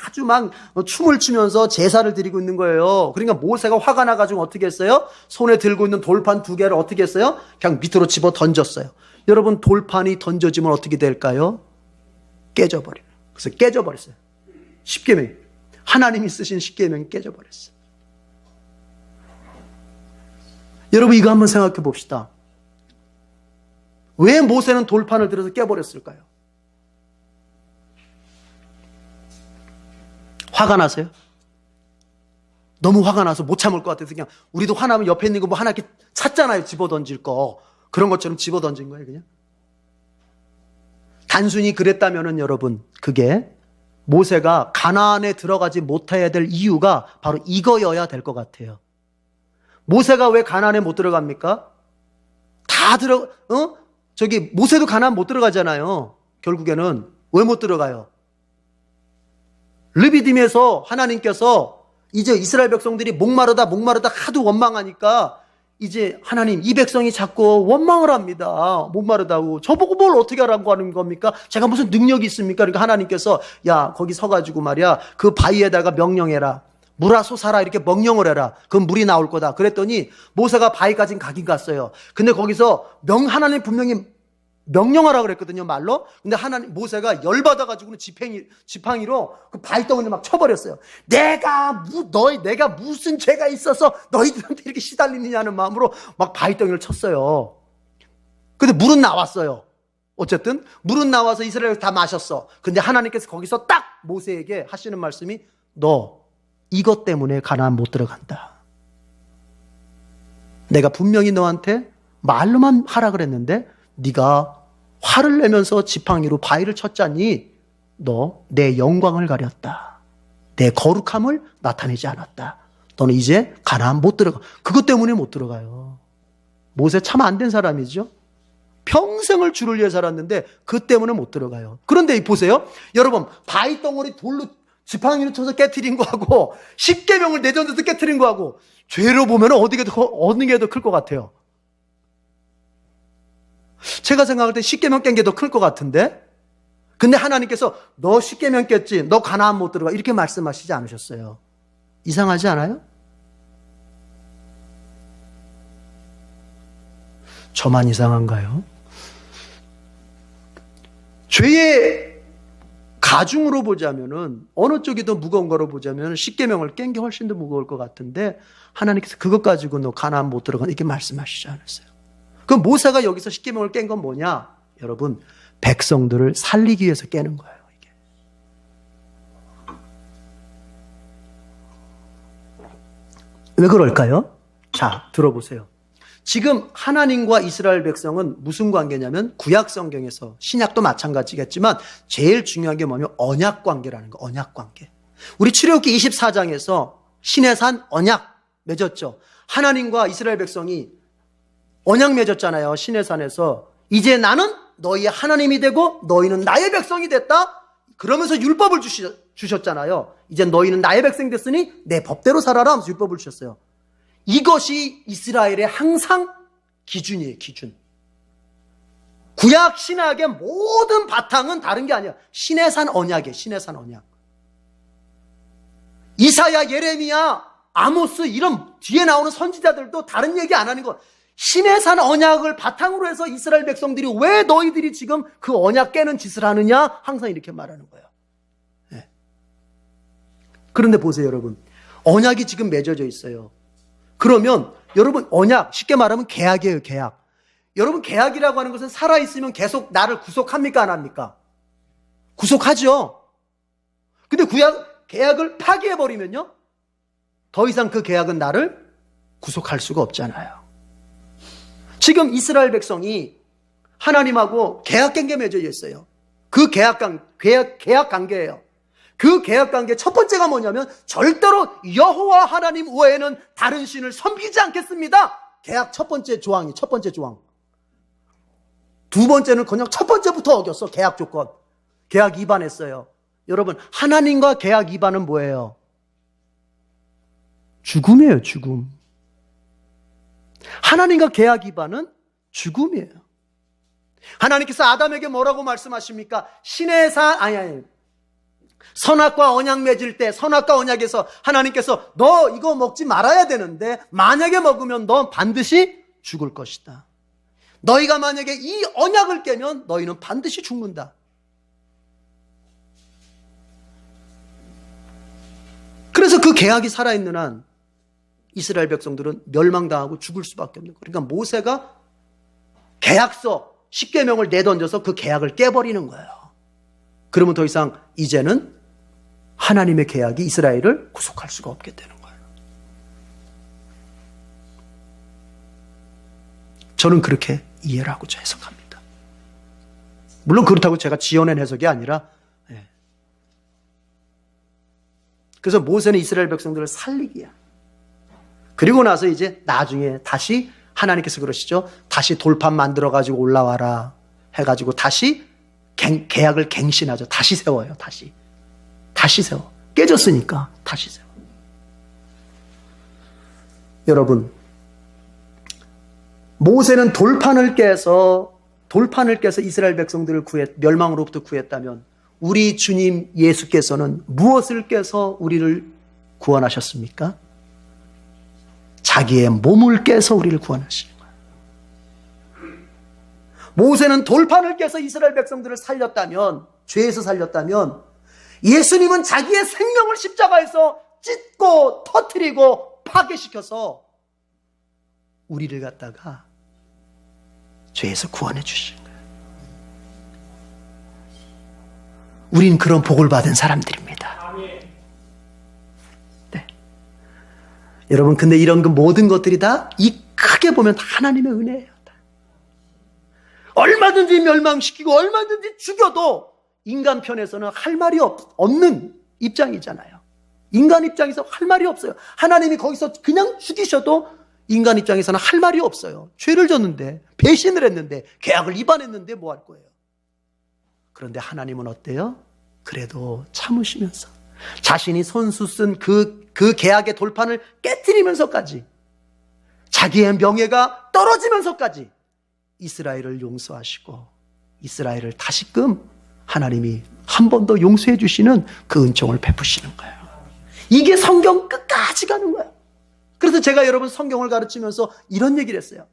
아주 막 춤을 추면서 제사를 드리고 있는 거예요. 그러니까 모세가 화가 나가지고 어떻게 했어요? 손에 들고 있는 돌판 2개를 어떻게 했어요? 그냥 밑으로 집어 던졌어요. 여러분 돌판이 던져지면 어떻게 될까요? 깨져버려요. 그래서 깨져버렸어요. 십계명, 하나님이 쓰신 십계명이 깨져버렸어요. 여러분 이거 한번 생각해 봅시다. 왜 모세는 돌판을 들어서 깨버렸을까요? 화가 나세요? 너무 화가 나서 못 참을 것 같아서 그냥 우리도 화나면 옆에 있는 거 뭐 하나 이렇게 찾잖아요. 집어 던질 거. 그런 것처럼 집어 던진 거예요, 그냥. 단순히 그랬다면은 여러분, 그게 모세가 가나안에 들어가지 못해야 될 이유가 바로 이거여야 될 것 같아요. 모세가 왜 가나안에 못 들어갑니까? 모세도 가나안 못 들어가잖아요. 결국에는 왜 못 들어가요? 르비딤에서 하나님께서 이제 이스라엘 백성들이 목마르다 하도 원망하니까 이제 하나님 이 백성이 자꾸 원망을 합니다. 목마르다고. 저보고 뭘 어떻게 하라고 하는 겁니까? 제가 무슨 능력이 있습니까? 그러니까 하나님께서 야 거기 서가지고 말이야 그 바위에다가 명령해라. 물아 솟아라 이렇게 명령을 해라. 그럼 물이 나올 거다. 그랬더니 모세가 바위까지 가긴 갔어요. 근데 거기서 하나님 분명히 명령하라 그랬거든요, 말로. 근데 모세가 열받아가지고는 지팡이로 그 바위덩어리를 막 쳐버렸어요. 내가 무슨 죄가 있어서 너희들한테 이렇게 시달리느냐는 마음으로 막 바위덩이를 쳤어요. 근데 물은 나왔어요. 어쨌든 물은 나와서 이스라엘이 다 마셨어. 근데 하나님께서 거기서 딱 모세에게 하시는 말씀이 너 이것 때문에 가나안 못 들어간다. 내가 분명히 너한테 말로만 하라 그랬는데 네가 화를 내면서 지팡이로 바위를 쳤자니 너 내 영광을 가렸다. 내 거룩함을 나타내지 않았다. 너는 이제 가나안 못 들어가. 그것 때문에 못 들어가요. 모세 참 안 된 사람이죠. 평생을 주를 위해 살았는데 그 때문에 못 들어가요. 그런데 보세요. 여러분 바위 덩어리 돌로 지팡이로 쳐서 깨트린 거하고 십계명을 내던져서 깨트린 거하고 죄로 보면 어느 게 더 클 것 같아요? 제가 생각할 때 십계명 깬 게 더 클 것 같은데 근데 하나님께서 너 십계명 깼지 너 가나안 못 들어가 이렇게 말씀하시지 않으셨어요. 이상하지 않아요? 저만 이상한가요? 죄의 가중으로 보자면은 어느 쪽이 더 무거운 거로 보자면 십계명을 깬 게 훨씬 더 무거울 것 같은데 하나님께서 그것 가지고 너 가나안 못 들어가 이렇게 말씀하시지 않았어요. 그럼 모세가 여기서 십계명을 깬 건 뭐냐? 여러분 백성들을 살리기 위해서 깨는 거예요. 이게. 왜 그럴까요? 자, 들어보세요. 지금 하나님과 이스라엘 백성은 무슨 관계냐면 구약 성경에서 신약도 마찬가지겠지만 제일 중요한 게 뭐냐면 언약 관계라는 거. 언약 관계. 우리 출애굽기 24장에서 신의 산 언약 맺었죠. 하나님과 이스라엘 백성이 언약 맺었잖아요. 신의 산에서. 이제 나는 너희의 하나님이 되고 너희는 나의 백성이 됐다. 그러면서 율법을 주셨잖아요. 이제 너희는 나의 백성이 됐으니 내 법대로 살아라 하면서 율법을 주셨어요. 이것이 이스라엘의 항상 기준이에요. 기준. 구약 신약의 모든 바탕은 다른 게 아니야. 신의 산 언약이에요. 신의 산 언약. 이사야, 예레미야, 아모스 이런 뒤에 나오는 선지자들도 다른 얘기 안 하는 거. 신의 산 언약을 바탕으로 해서 이스라엘 백성들이 왜 너희들이 지금 그 언약 깨는 짓을 하느냐? 항상 이렇게 말하는 거예요. 네. 그런데 보세요, 여러분. 언약이 지금 맺어져 있어요. 그러면 여러분 언약, 쉽게 말하면 계약이에요, 계약. 여러분 계약이라고 하는 것은 살아있으면 계속 나를 구속합니까, 안 합니까? 구속하죠. 근데 계약을 파기해버리면요. 더 이상 그 계약은 나를 구속할 수가 없잖아요. 지금 이스라엘 백성이 하나님하고 계약 관계 맺어져 있어요. 그 계약 관계예요. 그 계약 관계 첫 번째가 뭐냐면 절대로 여호와 하나님 외에는 다른 신을 섬기지 않겠습니다. 계약 첫 번째 조항이 첫 번째 조항. 두 번째는 그냥 첫 번째부터 어겼어. 계약 조건. 계약 위반했어요. 여러분 하나님과 계약 위반은 뭐예요? 죽음이에요. 죽음. 하나님과 계약 위반은 죽음이에요. 하나님께서 아담에게 뭐라고 말씀하십니까? 신의 선악과 언약 맺을 때 선악과 언약에서 하나님께서 너 이거 먹지 말아야 되는데 만약에 먹으면 넌 반드시 죽을 것이다. 너희가 만약에 이 언약을 깨면 너희는 반드시 죽는다. 그래서 그 계약이 살아있는 한 이스라엘 백성들은 멸망당하고 죽을 수밖에 없는 거예요. 그러니까 모세가 계약서 십계명을 내던져서 그 계약을 깨버리는 거예요. 그러면 더 이상 이제는 하나님의 계약이 이스라엘을 구속할 수가 없게 되는 거예요. 저는 그렇게 이해를 하고자 해석합니다. 물론 그렇다고 제가 지어낸 해석이 아니라 그래서 모세는 이스라엘 백성들을 살리기야. 그리고 나서 이제 나중에 다시 하나님께서 그러시죠. 다시 돌판 만들어가지고 올라와라 해가지고 다시 계약을 갱신하죠. 다시 세워요. 다시 세워. 깨졌으니까 다시 세워. 여러분, 모세는 돌판을 깨서 이스라엘 백성들을 멸망으로부터 구했다면 우리 주님 예수께서는 무엇을 깨서 우리를 구원하셨습니까? 자기의 몸을 깨서 우리를 구원하시는 거예요. 모세는 돌판을 깨서 이스라엘 백성들을 살렸다면, 죄에서 살렸다면, 예수님은 자기의 생명을 십자가에서 찢고 터뜨리고 파괴시켜서 우리를 갖다가 죄에서 구원해 주시는 거예요. 우린 그런 복을 받은 사람들입니다. 네. 여러분, 근데 이런 모든 것들이 다 이 크게 보면 하나님의 은혜예요. 얼마든지 멸망시키고 얼마든지 죽여도 인간 편에서는 할 말이 없는 입장이잖아요. 인간 입장에서 할 말이 없어요. 하나님이 거기서 그냥 죽이셔도 인간 입장에서는 할 말이 없어요. 죄를 졌는데, 배신을 했는데, 계약을 위반했는데 뭐 할 거예요? 그런데 하나님은 어때요? 그래도 참으시면서 자신이 손수 쓴 그 계약의 돌판을 깨트리면서까지, 자기의 명예가 떨어지면서까지 이스라엘을 용서하시고 이스라엘을 다시금 하나님이 한 번 더 용서해 주시는 그 은총을 베푸시는 거예요. 이게 성경 끝까지 가는 거예요. 그래서 제가 여러분 성경을 가르치면서 이런 얘기를 했어요.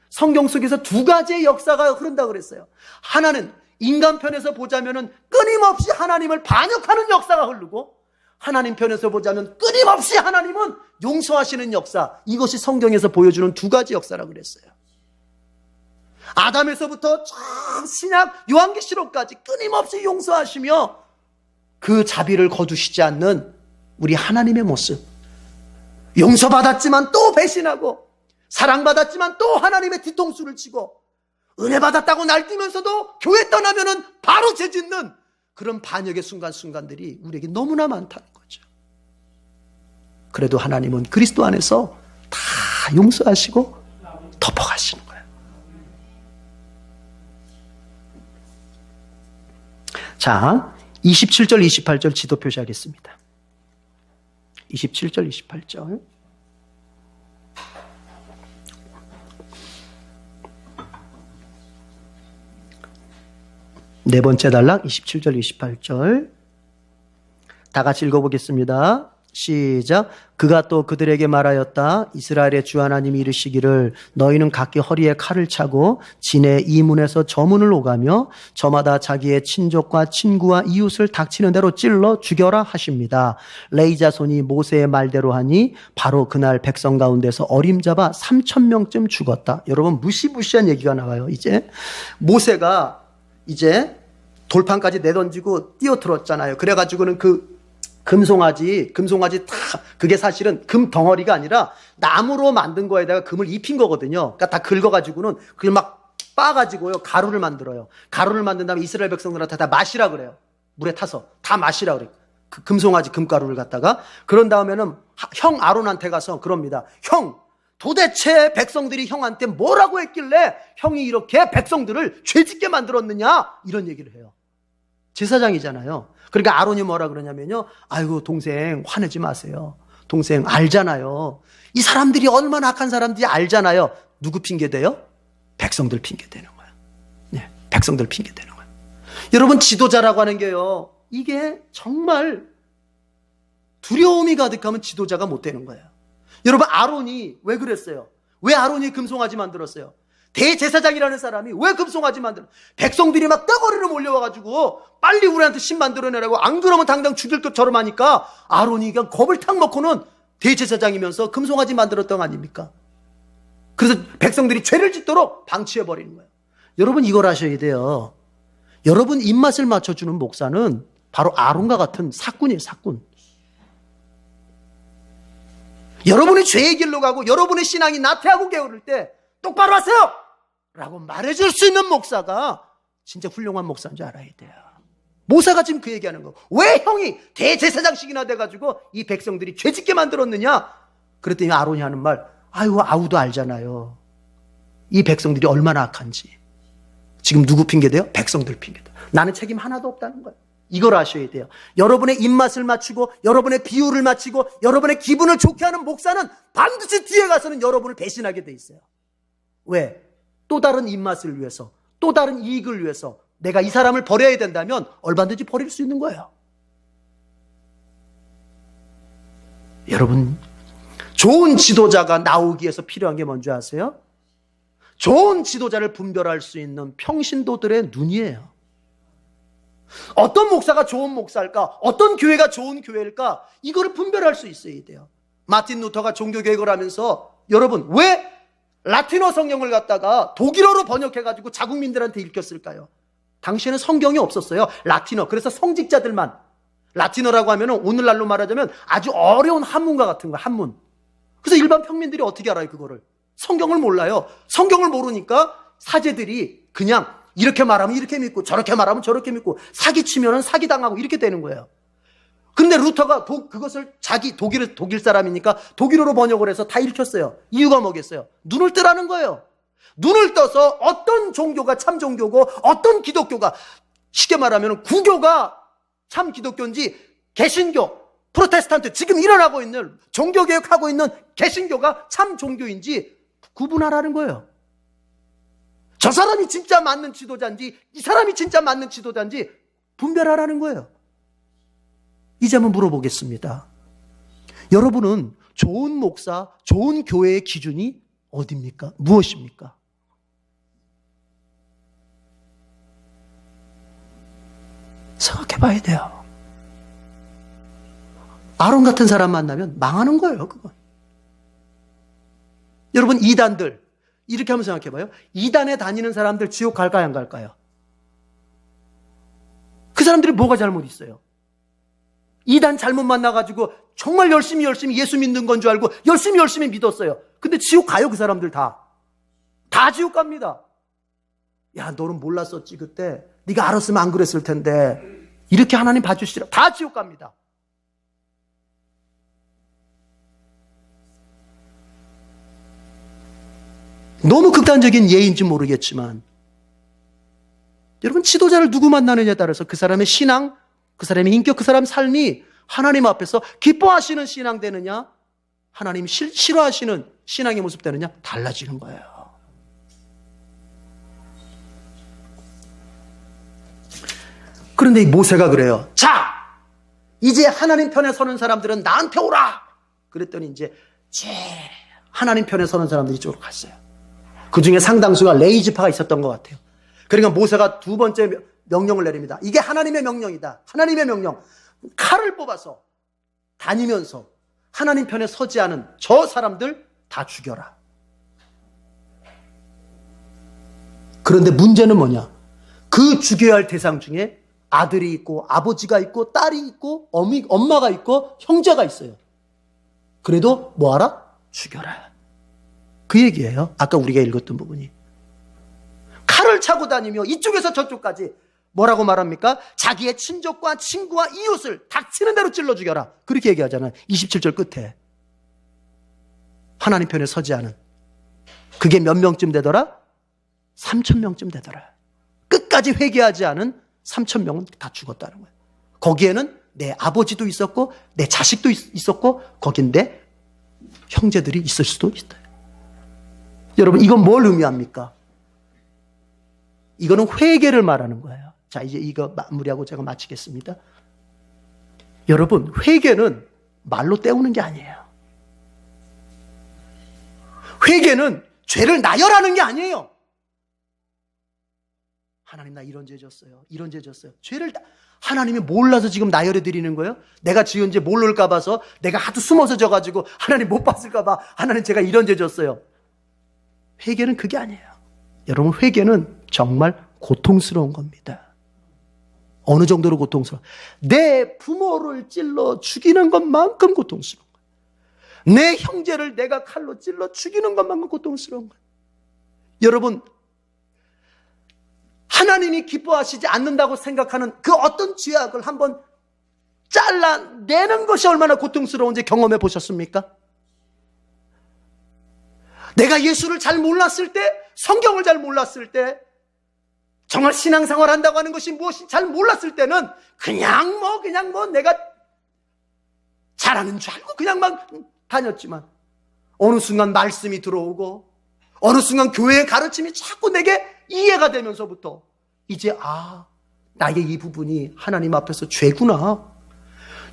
성경 속에서 두 가지의 역사가 흐른다고 그랬어요. 하나는 인간 편에서 보자면은 끊임없이 하나님을 반역하는 역사가 흐르고, 하나님 편에서 보자면 끊임없이 하나님은 용서하시는 역사, 이것이 성경에서 보여주는 두 가지 역사라고 그랬어요. 아담에서부터 쫙 신약 요한계시록까지 끊임없이 용서하시며 그 자비를 거두시지 않는 우리 하나님의 모습. 용서받았지만 또 배신하고, 사랑받았지만 또 하나님의 뒤통수를 치고, 은혜 받았다고 날뛰면서도 교회 떠나면은 바로 죄짓는 그런 반역의 순간순간들이 우리에게 너무나 많다는 거죠. 그래도 하나님은 그리스도 안에서 다 용서하시고 덮어가시는 거예요. 자, 27절, 28절 지도 표시하겠습니다. 27절, 28절. 네 번째 단락 27절, 28절. 다 같이 읽어보겠습니다. 시작. 그가 또 그들에게 말하였다. 이스라엘의 주 하나님이 이르시기를 너희는 각기 허리에 칼을 차고 진의 이 문에서 저 문을 오가며 저마다 자기의 친족과 친구와 이웃을 닥치는 대로 찔러 죽여라 하십니다. 레위 자손이 모세의 말대로 하니 바로 그날 백성 가운데서 어림잡아 3,000명쯤 죽었다. 여러분, 무시무시한 얘기가 나와요. 이제 모세가 이제 돌판까지 내던지고 뛰어들었잖아요. 그래가지고는 그 금송아지 다, 그게 사실은 금 덩어리가 아니라 나무로 만든 거에다가 금을 입힌 거거든요. 그러니까 다 긁어가지고는 그걸 막 빻아가지고요, 가루를 만들어요. 가루를 만든 다음에 이스라엘 백성들한테 다 마시라 그래요. 물에 타서 다 마시라 그래요. 그 금송아지 금가루를 갖다가. 그런 다음에는 형 아론한테 가서 그럽니다. 형, 도대체 백성들이 형한테 뭐라고 했길래 형이 이렇게 백성들을 죄짓게 만들었느냐, 이런 얘기를 해요. 제사장이잖아요. 그러니까 아론이 뭐라 그러냐면요, 아이고 동생 화내지 마세요. 동생 알잖아요. 이 사람들이 얼마나 악한 사람들이 알잖아요. 누구 핑계대요? 백성들 핑계대는 거예요. 네, 백성들 핑계대는 거예요. 여러분, 지도자라고 하는 게요, 이게 정말 두려움이 가득하면 지도자가 못 되는 거예요. 여러분, 아론이 왜 그랬어요? 왜 아론이 금송아지 만들었어요? 대제사장이라는 사람이 왜 금송아지 만들어? 백성들이 막 떼거리로 몰려와가지고 빨리 우리한테 신 만들어내라고, 안 그러면 당장 죽일 것처럼 하니까 아론이 그냥 겁을 탁 먹고는 대제사장이면서 금송아지 만들었던 거 아닙니까? 그래서 백성들이 죄를 짓도록 방치해버리는 거예요. 여러분, 이걸 아셔야 돼요. 여러분 입맛을 맞춰주는 목사는 바로 아론과 같은 사꾼이에요, 사꾼. 여러분이 죄의 길로 가고 여러분의 신앙이 나태하고 게으를 때 똑바로 하세요! 라고 말해줄 수 있는 목사가 진짜 훌륭한 목사인 줄 알아야 돼요. 모세가 지금 그 얘기하는 거. 왜 형이 대제사장식이나 돼가지고 이 백성들이 죄짓게 만들었느냐? 그랬더니 아론이 하는 말, 아이고 아우도 알잖아요. 이 백성들이 얼마나 악한지. 지금 누구 핑계대요? 백성들 핑계대. 나는 책임 하나도 없다는 거예요. 이걸 아셔야 돼요. 여러분의 입맛을 맞추고 여러분의 비율을 맞추고 여러분의 기분을 좋게 하는 목사는 반드시 뒤에 가서는 여러분을 배신하게 돼 있어요. 왜? 또 다른 입맛을 위해서, 또 다른 이익을 위해서 내가 이 사람을 버려야 된다면 얼마든지 버릴 수 있는 거예요. 여러분, 좋은 지도자가 나오기 위해서 필요한 게 뭔지 아세요? 좋은 지도자를 분별할 수 있는 평신도들의 눈이에요. 어떤 목사가 좋은 목사일까? 어떤 교회가 좋은 교회일까? 이거를 분별할 수 있어야 돼요. 마틴 루터가 종교개혁을 하면서 여러분 왜 라틴어 성경을 갖다가 독일어로 번역해가지고 자국민들한테 읽혔을까요? 당시에는 성경이 없었어요. 라틴어. 그래서 성직자들만. 라틴어라고 하면 오늘날로 말하자면 아주 어려운 한문과 같은 거예요. 한문. 그래서 일반 평민들이 어떻게 알아요, 그거를? 성경을 몰라요. 성경을 모르니까 사제들이 그냥 이렇게 말하면 이렇게 믿고 저렇게 말하면 저렇게 믿고 사기치면 사기당하고 이렇게 되는 거예요. 근데 루터가 그것을 자기 독일 사람이니까 독일어로 번역을 해서 다 읽혔어요. 이유가 뭐겠어요? 눈을 뜨라는 거예요. 눈을 떠서 어떤 종교가 참 종교고 어떤 기독교가, 쉽게 말하면 구교가 참 기독교인지 개신교, 프로테스탄트, 지금 일어나고 있는 종교개혁하고 있는 개신교가 참 종교인지 구분하라는 거예요. 저 사람이 진짜 맞는 지도자인지 이 사람이 진짜 맞는 지도자인지 분별하라는 거예요. 이제 한번 물어보겠습니다. 여러분은 좋은 목사, 좋은 교회의 기준이 어디입니까? 무엇입니까? 생각해 봐야 돼요. 아론 같은 사람 만나면 망하는 거예요, 그건. 여러분, 이단들, 이렇게 한번 생각해 봐요. 이단에 다니는 사람들 지옥 갈까요, 안 갈까요? 그 사람들이 뭐가 잘못 있어요? 이단 잘못 만나가지고 정말 열심히 예수 믿는 건 줄 알고 열심히 믿었어요. 근데 지옥 가요, 그 사람들 다. 다 지옥 갑니다. 야, 너는 몰랐었지 그때. 네가 알았으면 안 그랬을 텐데. 이렇게 하나님 봐주시라. 다 지옥 갑니다. 너무 극단적인 예인지 모르겠지만 여러분, 지도자를 누구 만나느냐에 따라서 그 사람의 신앙, 그 사람의 인격, 그 사람 삶이 하나님 앞에서 기뻐하시는 신앙 되느냐, 하나님이 싫어하시는 신앙의 모습 되느냐 달라지는 거예요. 그런데 이 모세가 그래요. 자, 이제 하나님 편에 서는 사람들은 나한테 오라. 그랬더니 이제 하나님 편에 서는 사람들이 이쪽으로 갔어요. 그 중에 상당수가 레위 지파가 있었던 것 같아요. 그러니까 모세가 두 번째 명령을 내립니다. 이게 하나님의 명령이다. 하나님의 명령. 칼을 뽑아서 다니면서 하나님 편에 서지 않은 저 사람들 다 죽여라. 그런데 문제는 뭐냐? 그 죽여야 할 대상 중에 아들이 있고 아버지가 있고 딸이 있고 엄마가 있고 형제가 있어요. 그래도 뭐하라? 죽여라. 그 얘기예요. 아까 우리가 읽었던 부분이. 칼을 차고 다니며 이쪽에서 저쪽까지 뭐라고 말합니까? 자기의 친족과 친구와 이웃을 닥치는 대로 찔러 죽여라. 그렇게 얘기하잖아요. 27절 끝에. 하나님 편에 서지 않은. 그게 몇 명쯤 되더라? 3,000명쯤 되더라. 끝까지 회개하지 않은 3,000명은 다 죽었다는 거예요. 거기에는 내 아버지도 있었고 내 자식도 있었고 거긴 내 형제들이 있을 수도 있어요. 여러분, 이건 뭘 의미합니까? 이거는 회개를 말하는 거예요. 자, 이제 이거 마무리하고 제가 마치겠습니다. 여러분, 회개는 말로 때우는 게 아니에요. 회개는 죄를 나열하는 게 아니에요. 하나님, 나 이런 죄 졌어요. 이런 죄 졌어요. 하나님이 몰라서 지금 나열해 드리는 거예요? 내가 지은 죄 모를까 봐서, 내가 하도 숨어서 져가지고 하나님 못 봤을까 봐 하나님 제가 이런 죄 졌어요. 회개는 그게 아니에요. 여러분, 회개는 정말 고통스러운 겁니다. 어느 정도로 고통스러워? 내 부모를 찔러 죽이는 것만큼 고통스러운 거예요. 내 형제를 내가 칼로 찔러 죽이는 것만큼 고통스러운 거예요. 여러분, 하나님이 기뻐하시지 않는다고 생각하는 그 어떤 죄악을 한번 잘라내는 것이 얼마나 고통스러운지 경험해 보셨습니까? 내가 예수를 잘 몰랐을 때, 성경을 잘 몰랐을 때, 정말 신앙생활 한다고 하는 것이 무엇인지 잘 몰랐을 때는 그냥 뭐 내가 잘하는 줄 알고 그냥 막 다녔지만, 어느 순간 말씀이 들어오고 어느 순간 교회의 가르침이 자꾸 내게 이해가 되면서부터 이제 나의 이 부분이 하나님 앞에서 죄구나.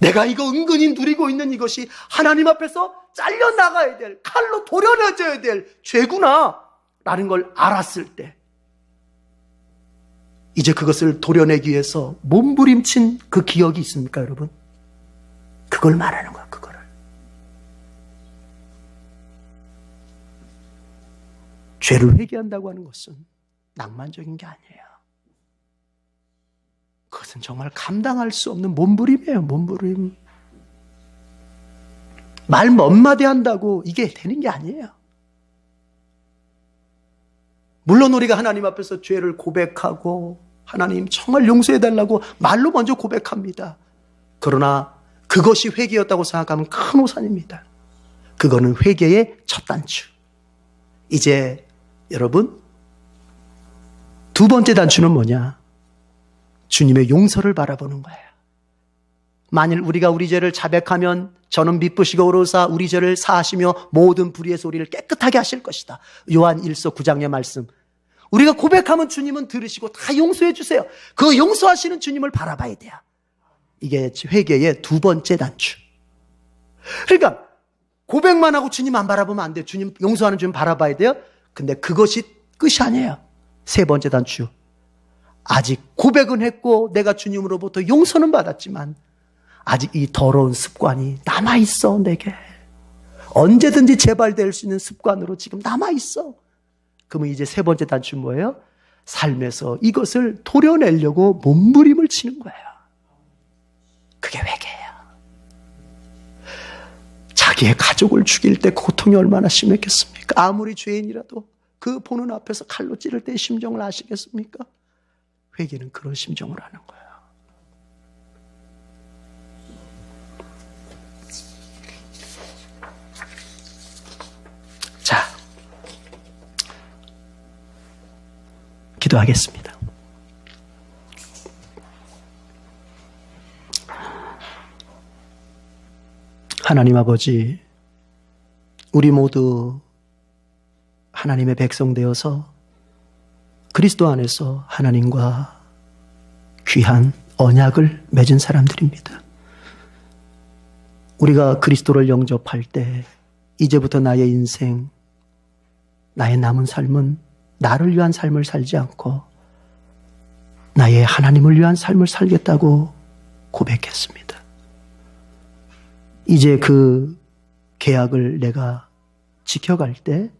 내가 이거 은근히 누리고 있는 이것이 하나님 앞에서 잘려나가야 될, 칼로 도려내줘야 될 죄구나 라는 걸 알았을 때, 이제 그것을 도려내기 위해서 몸부림친 그 기억이 있습니까, 여러분? 그걸 말하는 거야, 그거를. 죄를 회개한다고 하는 것은 낭만적인 게 아니에요. 그것은 정말 감당할 수 없는 몸부림이에요, 몸부림. 말 몇 마디 한다고 이게 되는 게 아니에요. 물론 우리가 하나님 앞에서 죄를 고백하고 하나님 정말 용서해달라고 말로 먼저 고백합니다. 그러나 그것이 회개였다고 생각하면 큰 오산입니다. 그거는 회개의 첫 단추. 이제 여러분, 두 번째 단추는 뭐냐? 주님의 용서를 바라보는 거예요. 만일 우리가 우리 죄를 자백하면 저는 미쁘시고 오로사 우리 죄를 사하시며 모든 불의에서 우리를 깨끗하게 하실 것이다. 요한 1서 9장의 말씀. 우리가 고백하면 주님은 들으시고 다 용서해 주세요. 그 용서하시는 주님을 바라봐야 돼요. 이게 회개의 두 번째 단추. 그러니까 고백만 하고 주님 안 바라보면 안 돼요. 주님, 용서하는 주님 바라봐야 돼요. 근데 그것이 끝이 아니에요. 세 번째 단추. 아직 고백은 했고 내가 주님으로부터 용서는 받았지만 아직 이 더러운 습관이 남아있어. 내게 언제든지 재발될 수 있는 습관으로 지금 남아있어. 그러면 이제 세 번째 단추는 뭐예요? 삶에서 이것을 도려내려고 몸부림을 치는 거예요. 그게 회개예요. 자기의 가족을 죽일 때 고통이 얼마나 심했겠습니까? 아무리 죄인이라도 그 보는 앞에서 칼로 찌를 때의 심정을 아시겠습니까? 회개는 그런 심정을 하는 거예요. 자, 기도하겠습니다. 하나님 아버지, 우리 모두 하나님의 백성 되어서 그리스도 안에서 하나님과 귀한 언약을 맺은 사람들입니다. 우리가 그리스도를 영접할 때 이제부터 나의 인생, 나의 남은 삶은 나를 위한 삶을 살지 않고 나의 하나님을 위한 삶을 살겠다고 고백했습니다. 이제 그 계약을 내가 지켜갈 때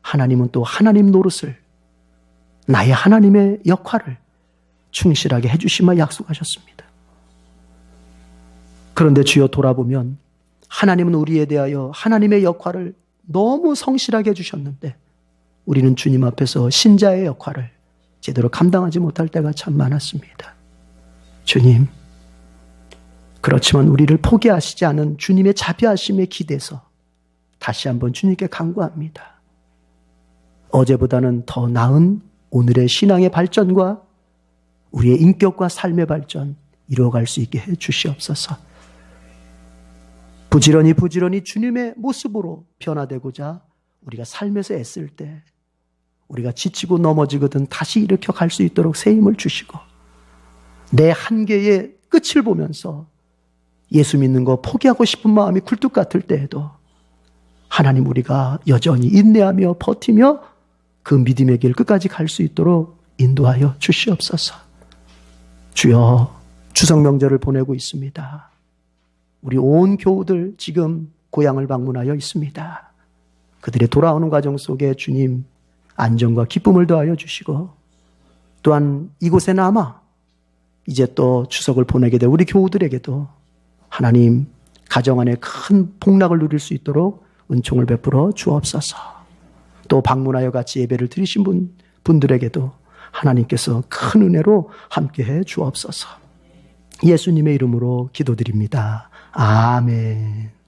하나님은 또 하나님 노릇을, 나의 하나님의 역할을 충실하게 해주시마 약속하셨습니다. 그런데 주여, 돌아보면 하나님은 우리에 대하여 하나님의 역할을 너무 성실하게 해주셨는데 우리는 주님 앞에서 신자의 역할을 제대로 감당하지 못할 때가 참 많았습니다. 주님, 그렇지만 우리를 포기하시지 않은 주님의 자비하심에 기대서 다시 한번 주님께 간구합니다. 어제보다는 더 나은 오늘의 신앙의 발전과 우리의 인격과 삶의 발전 이루어갈 수 있게 해 주시옵소서. 부지런히 주님의 모습으로 변화되고자 우리가 삶에서 애쓸 때 우리가 지치고 넘어지거든 다시 일으켜 갈 수 있도록 새 힘을 주시고, 내 한계의 끝을 보면서 예수 믿는 거 포기하고 싶은 마음이 굴뚝 같을 때에도 하나님, 우리가 여전히 인내하며 버티며 그 믿음의 길 끝까지 갈 수 있도록 인도하여 주시옵소서. 주여, 추석 명절을 보내고 있습니다. 우리 온 교우들 지금 고향을 방문하여 있습니다. 그들의 돌아오는 과정 속에 주님 안정과 기쁨을 더하여 주시고, 또한 이곳에 남아 이제 또 추석을 보내게 될 우리 교우들에게도 하나님 가정 안에 큰 복락을 누릴 수 있도록 은총을 베풀어 주옵소서. 또 방문하여 같이 예배를 드리신 분들에게도 하나님께서 큰 은혜로 함께해 주옵소서. 예수님의 이름으로 기도드립니다. 아멘.